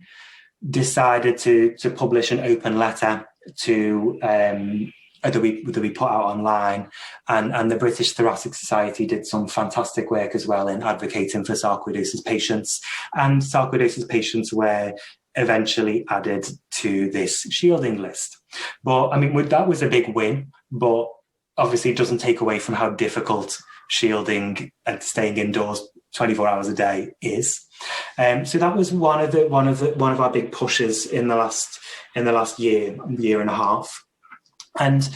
decided to publish an open letter to that we put out online, and the British Thoracic Society did some fantastic work as well in advocating for sarcoidosis patients. And sarcoidosis patients were eventually added to this shielding list. But I mean, that was a big win, but obviously it doesn't take away from how difficult shielding and staying indoors 24 hours a day is. So that was one of our big pushes in the last year and a half. And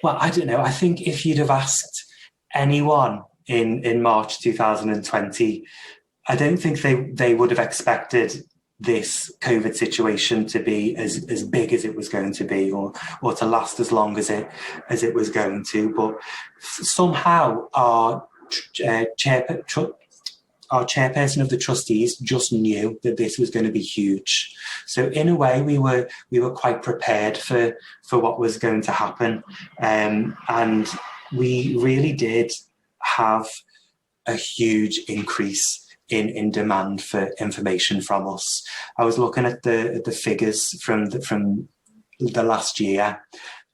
well, I don't know. I think if you'd have asked anyone in March 2020, I don't think they would have expected this COVID situation to be as big as it was going to be, or to last as long as it was going to. But somehow our chairperson of the trustees just knew that this was going to be huge. So in a way, we were quite prepared for what was going to happen, and we really did have a huge increase in demand for information from us. I was looking at the figures from the last year,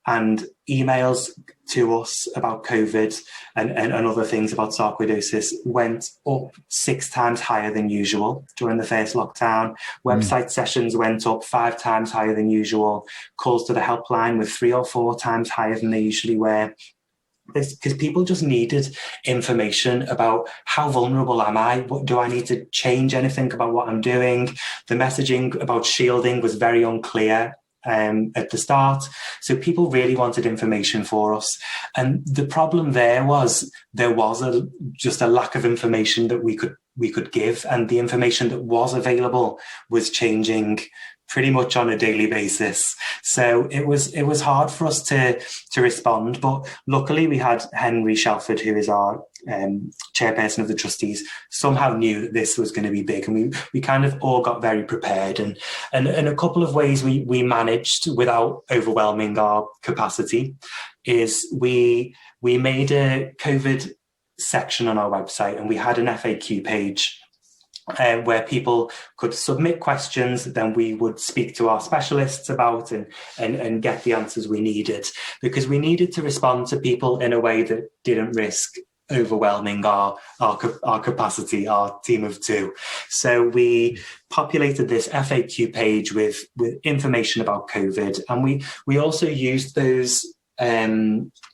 and emails to us about COVID and other things about sarcoidosis went up 6 times higher than usual during the first lockdown. Website sessions went up 5 times higher than usual. Calls to the helpline were 3 or 4 times higher than they usually were. Because people just needed information about how vulnerable am I? What do I need to change anything about what I'm doing? The messaging about shielding was very unclear at the start. So people really wanted information for us. And the problem there was just a lack of information that we could give. And the information that was available was changing pretty much on a daily basis. So it was hard for us to respond. But luckily we had Henry Shelford, who is our chairperson of the trustees, somehow knew that this was going to be big. And we kind of all got very prepared. And a couple of ways we managed without overwhelming our capacity is we made a COVID section on our website, and we had an FAQ page where people could submit questions. Then we would speak to our specialists about and get the answers we needed, because we needed to respond to people in a way that didn't risk overwhelming our capacity, our team of 2. So we populated this FAQ page with information about COVID, and we also used those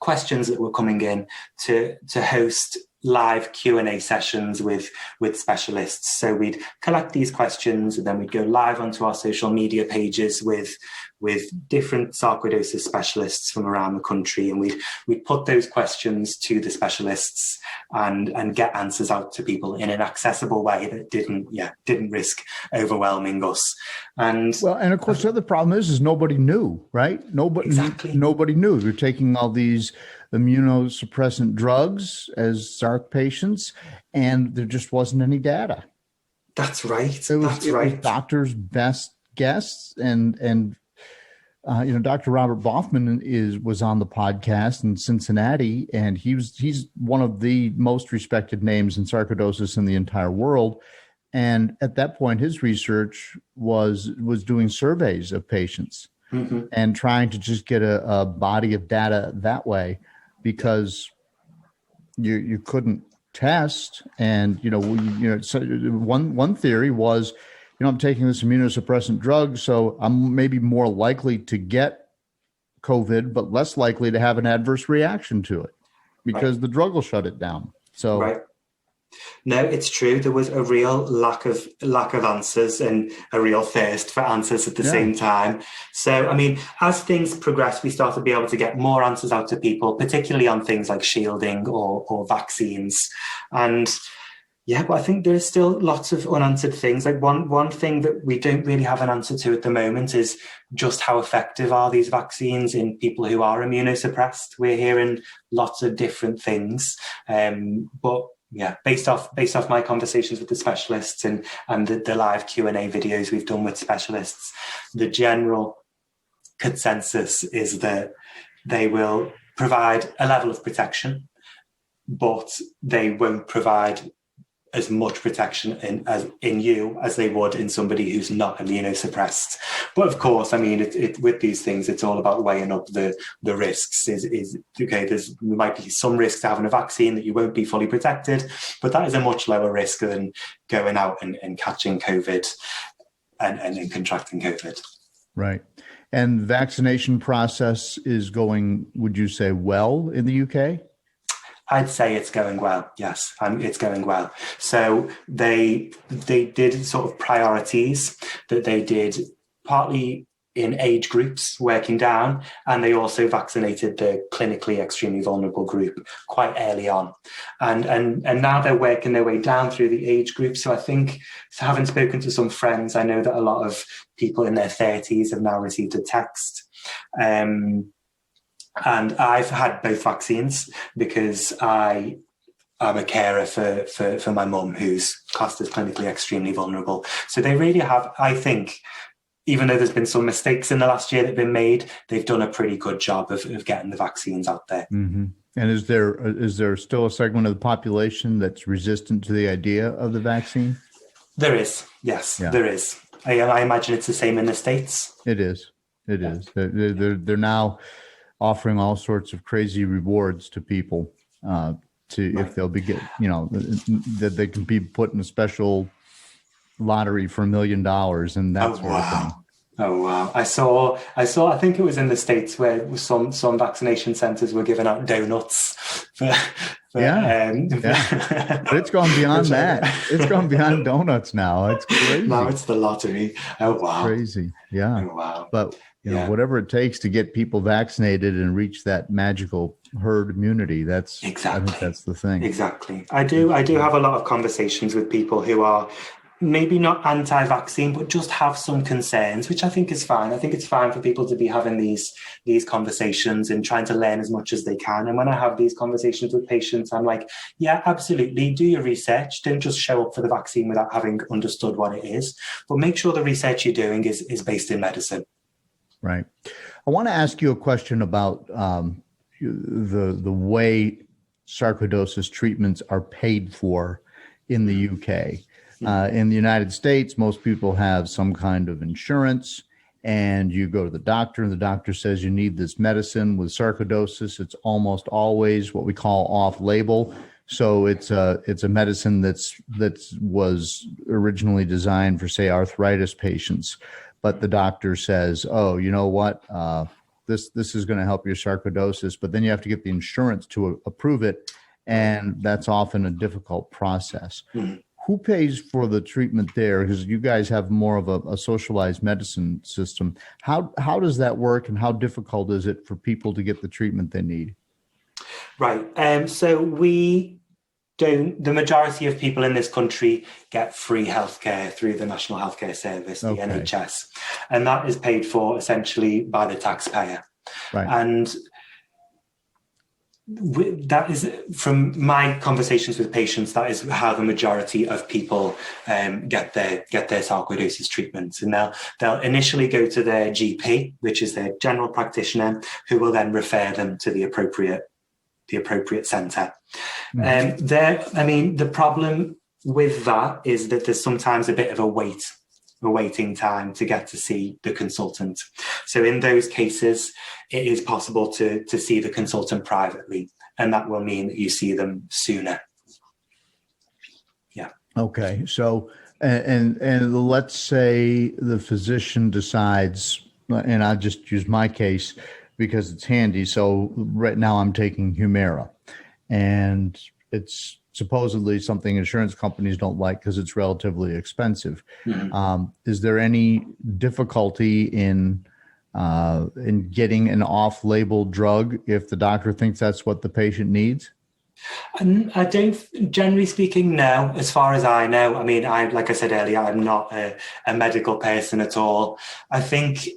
questions that were coming in to host live Q&A sessions with specialists. So we'd collect these questions, and then we'd go live onto our social media pages with different sarcoidosis specialists from around the country, and we'd put those questions to the specialists and get answers out to people in an accessible way that didn't risk overwhelming us. And of course the other problem is nobody knew, right? Nobody knew. You're taking all these immunosuppressant drugs as Sarc patients, and there just wasn't any data. That's right. It was doctors' best guess, and Dr. Robert Boffman was on the podcast in Cincinnati, and he's one of the most respected names in sarcoidosis in the entire world. And at that point, his research was doing surveys of patients and trying to just get a body of data that way, because you couldn't test. And so one theory was, I'm taking this immunosuppressant drug, so I'm maybe more likely to get COVID, but less likely to have an adverse reaction to it because the drug will shut it down. So right. No, it's true. There was a real lack of answers and a real thirst for answers at the same time. So, I mean, as things progressed, we started to be able to get more answers out to people, particularly on things like shielding or vaccines. And but I think there is still lots of unanswered things. Like one thing that we don't really have an answer to at the moment is just how effective are these vaccines in people who are immunosuppressed. We're hearing lots of different things, but based off my conversations with the specialists and the live Q&A videos we've done with specialists, the general consensus is that they will provide a level of protection, but they won't provide as much protection in you as they would in somebody who's not immunosuppressed. But of course, I mean, with these things, it's all about weighing up the risks. Is okay, there might be some risk to having a vaccine that you won't be fully protected, but that is a much lower risk than going out and catching COVID. and contracting COVID. Right. And the vaccination process is going, would you say, well in the UK? I'd say it's going well. Yes, it's going well. So they did sort of priorities that they did partly in age groups working down, and they also vaccinated the clinically extremely vulnerable group quite early on. And now they're working their way down through the age group. So I think, having spoken to some friends, I know that a lot of people in their 30s have now received a text. And I've had both vaccines because I'm a carer for my mum, who's classed as clinically extremely vulnerable. So they really have, I think, even though there's been some mistakes in the last year that have been made, they've done a pretty good job of getting the vaccines out there. Mm-hmm. And is there still a segment of the population that's resistant to the idea of the vaccine? There is, yes, there is. I imagine it's the same in the States. It is. They're now offering all sorts of crazy rewards to people if they'll be that they can be put in a special lottery for $1 million and that sort of thing. Oh wow! I saw. I think it was in the States where some vaccination centers were giving out donuts. But it's gone beyond that. It's gone beyond donuts now. It's crazy. Now it's the lottery. Oh wow! Crazy. Yeah. Oh wow! But whatever it takes to get people vaccinated and reach that magical herd immunity. That's exactly. I think that's the thing. Exactly. I do have a lot of conversations with people who are maybe not anti-vaccine, but just have some concerns, which I think is fine. I think it's fine for people to be having these conversations and trying to learn as much as they can. And when I have these conversations with patients, I'm like, yeah, absolutely. Do your research. Don't just show up for the vaccine without having understood what it is. But make sure the research you're doing is based in medicine. Right. I want to ask you a question about the way sarcoidosis treatments are paid for in the UK. In the United States, most people have some kind of insurance, and you go to the doctor, and the doctor says you need this medicine. With sarcoidosis, it's almost always what we call off-label. So it's a medicine that was originally designed for, say, arthritis patients, but the doctor says, oh, you know what, this is going to help your sarcoidosis, but then you have to get the insurance to approve it, and that's often a difficult process. Mm-hmm. Who pays for the treatment there? Because you guys have more of a socialized medicine system. How does that work, and how difficult is it for people to get the treatment they need? Right. So the majority of people in this country get free healthcare through the National Healthcare Service, the NHS, and that is paid for essentially by the taxpayer. Right. And that is, from my conversations with patients, that is how the majority of people get their sarcoidosis treatments. And they'll initially go to their GP, which is their general practitioner, who will then refer them to the appropriate centre. The problem with that is that there's sometimes a bit of a waiting time to get to see the consultant. So in those cases, it is possible to see the consultant privately, and that will mean that you see them sooner. Yeah. Okay. So, and let's say the physician decides, and I'll just use my case because it's handy. So right now I'm taking Humira, and it's supposedly something insurance companies don't like because it's relatively expensive. Mm-hmm. Is there any difficulty in getting an off-label drug if the doctor thinks that's what the patient needs? I don't, generally speaking, no, as far as I know. I mean, like I said earlier, I'm not a medical person at all. I think,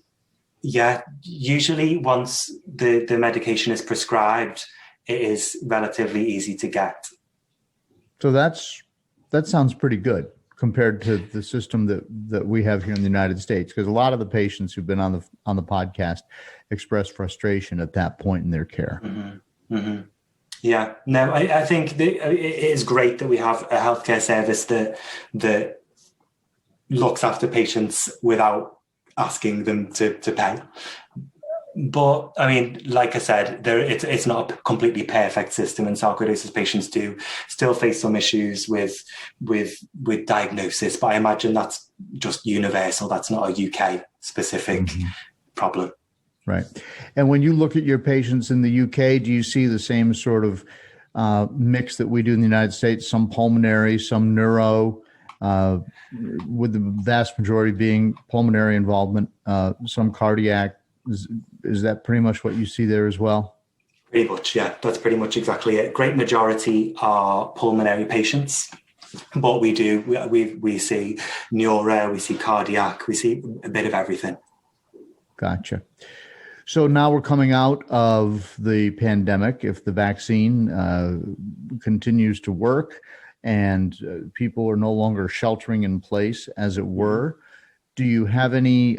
usually once the medication is prescribed, it is relatively easy to get. So that sounds pretty good compared to the system that we have here in the United States, because a lot of the patients who've been on the podcast express frustration at that point in their care. Mm-hmm. Mm-hmm. Yeah, no, I think it is great that we have a healthcare service that looks after patients without asking them to pay. But I mean, like I said, it's not a completely perfect system, and sarcoidosis patients do still face some issues with diagnosis. But I imagine that's just universal. That's not a UK specific problem. Right. And when you look at your patients in the UK, do you see the same sort of mix that we do in the United States? Some pulmonary, some neuro, with the vast majority being pulmonary involvement, some cardiac. Is that pretty much what you see there as well? Pretty much, yeah. That's pretty much exactly it. Great majority are pulmonary patients, but we see neuro, we see cardiac, we see a bit of everything. Gotcha. So now we're coming out of the pandemic. If the vaccine continues to work and people are no longer sheltering in place, as it were, do you have any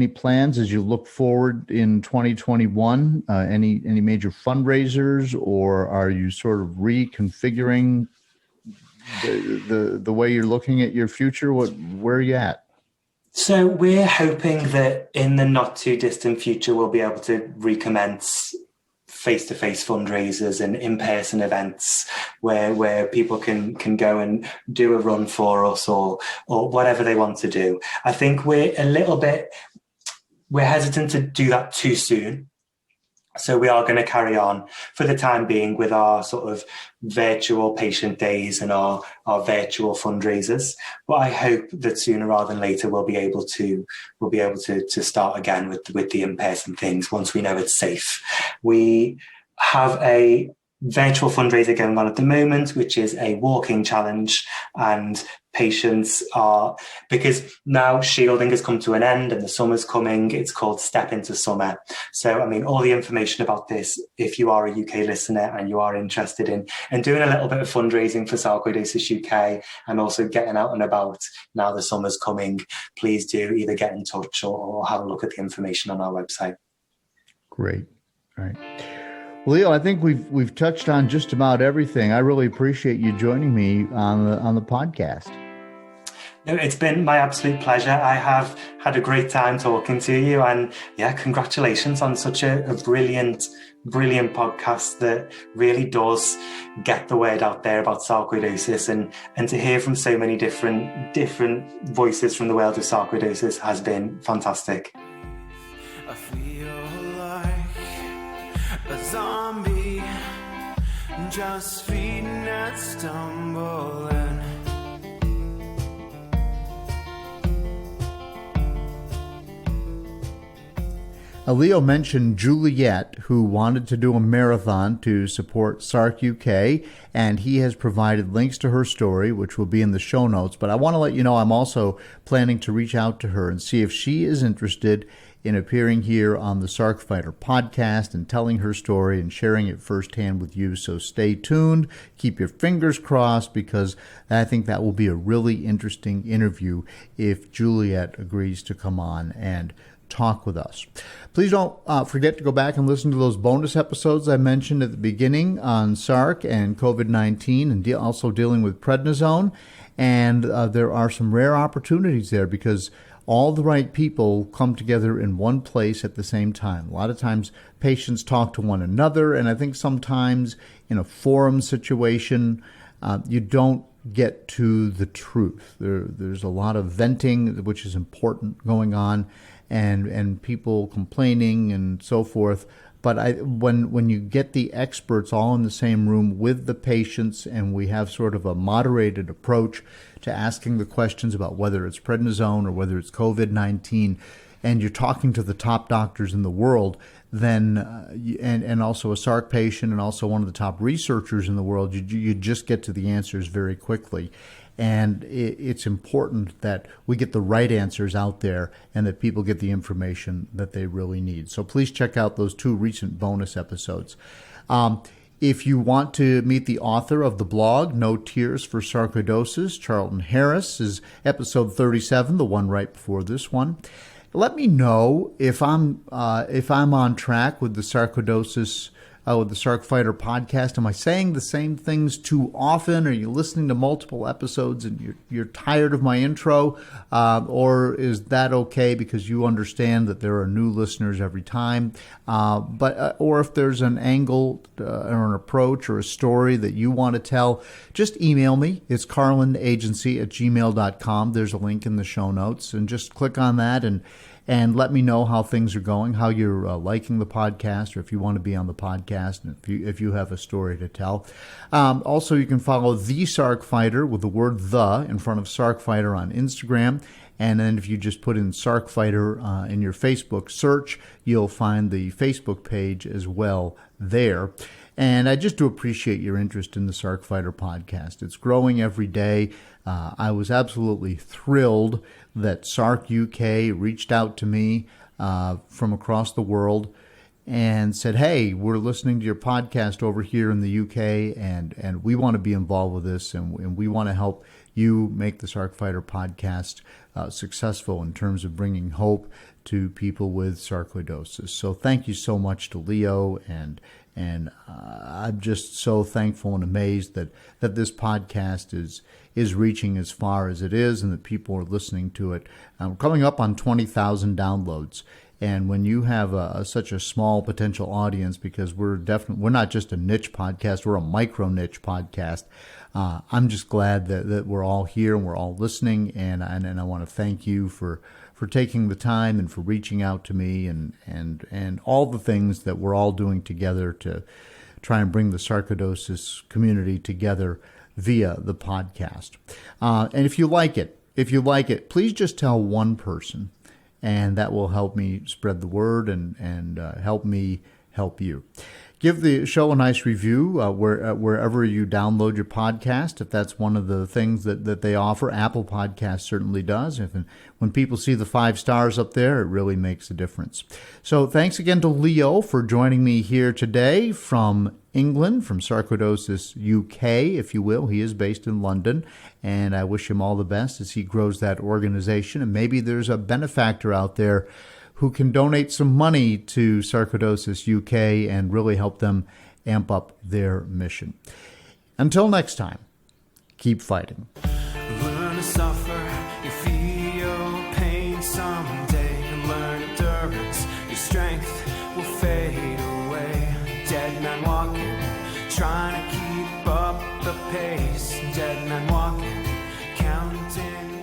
plans as you look forward in 2021? Any major fundraisers, or are you sort of reconfiguring the way you're looking at your future? Where are you at? So we're hoping that in the not too distant future, we'll be able to recommence face-to-face fundraisers and in-person events where people can go and do a run for us or whatever they want to do. I think we're hesitant to do that too soon. So we are going to carry on for the time being with our sort of virtual patient days and our virtual fundraisers. But I hope that sooner rather than later we'll be able to start again with the in-person things once we know it's safe. We have a virtual fundraiser going on at the moment, which is a walking challenge, and patients are, because now shielding has come to an end and the summer's coming, it's called Step Into Summer. So, I mean, all the information about this, if you are a UK listener and you are interested in doing a little bit of fundraising for Sarcoidosis UK and also getting out and about now the summer's coming, please do either get in touch or have a look at the information on our website. Great. All right. Leo, I think we've touched on just about everything. I really appreciate you joining me on the podcast. No, it's been my absolute pleasure. I have had a great time talking to you, and yeah, congratulations on such a brilliant podcast that really does get the word out there about sarcoidosis, and to hear from so many different voices from the world of sarcoidosis has been fantastic. I feel like a zombie, just feeding and stumbling. Leo mentioned Juliet, who wanted to do a marathon to support Sarc UK, and he has provided links to her story, which will be in the show notes. But I want to let you know I'm also planning to reach out to her and see if she is interested in appearing here on the Sarc Fighter podcast and telling her story and sharing it firsthand with you. So stay tuned, keep your fingers crossed, because I think that will be a really interesting interview if Juliet agrees to come on and talk with us. Please don't forget to go back and listen to those bonus episodes I mentioned at the beginning on Sarc and COVID-19 and also dealing with prednisone. And there are some rare opportunities there because all the right people come together in one place at the same time. A lot of times patients talk to one another, and I think sometimes in a forum situation, you don't get to the truth. There's a lot of venting, which is important, going on, and people complaining and so forth. But when you get the experts all in the same room with the patients, and we have sort of a moderated approach to asking the questions about whether it's prednisone or whether it's COVID-19, and you're talking to the top doctors in the world, then and also a Sarc patient and also one of the top researchers in the world, you just get to the answers very quickly. And it's important that we get the right answers out there and that people get the information that they really need. So please check out those 2 recent bonus episodes. If you want to meet the author of the blog, No Tears for Sarcoidosis, Charlton Harris, is episode 37, the one right before this one. Let me know if I'm on track with the Sarcoidosis with the Sarc Fighter podcast? Am I saying the same things too often? Are you listening to multiple episodes and you're tired of my intro? Or is that okay because you understand that there are new listeners every time? Or if there's an angle or an approach or a story that you want to tell, just email me. It's carlinagency@gmail.com. There's a link in the show notes, and just click on that and let me know how things are going, how you're liking the podcast, or if you want to be on the podcast, and if you have a story to tell. Also, you can follow the Sarc Fighter with the word "the" in front of Sarc Fighter on Instagram. And then if you just put in Sarc Fighter in your Facebook search, you'll find the Facebook page as well there. And I just do appreciate your interest in the Sarc Fighter podcast. It's growing every day. I was absolutely thrilled that Sarc UK reached out to me from across the world and said, hey, we're listening to your podcast over here in the UK, and we want to be involved with this, and we want to help you make the Sarc Fighter podcast successful in terms of bringing hope to people with sarcoidosis. So thank you so much to Leo, and I'm just so thankful and amazed that this podcast is reaching as far as it is, and that people are listening to it. Coming up on 20,000 downloads. And when you have such a small potential audience, because we're not just a niche podcast, we're a micro niche podcast. I'm just glad that we're all here and we're all listening, and I want to thank you for taking the time and for reaching out to me and all the things that we're all doing together to try and bring the sarcoidosis community together via the podcast. And if you like it, please just tell one person, and that will help me spread the word and help me help you. Give the show a nice review wherever you download your podcast, if that's one of the things that they offer. Apple Podcasts certainly does. When people see the 5 stars up there, it really makes a difference. So thanks again to Leo for joining me here today from England, from Sarcoidosis UK, if you will. He is based in London, and I wish him all the best as he grows that organization. And maybe there's a benefactor out there who can donate some money to Sarcoidosis UK and really help them amp up their mission. Until next time, keep fighting. Learn to suffer, you feel pain someday. Learn endurance, your strength will fade away. Dead man walking, trying to keep up the pace. Dead man walking, counting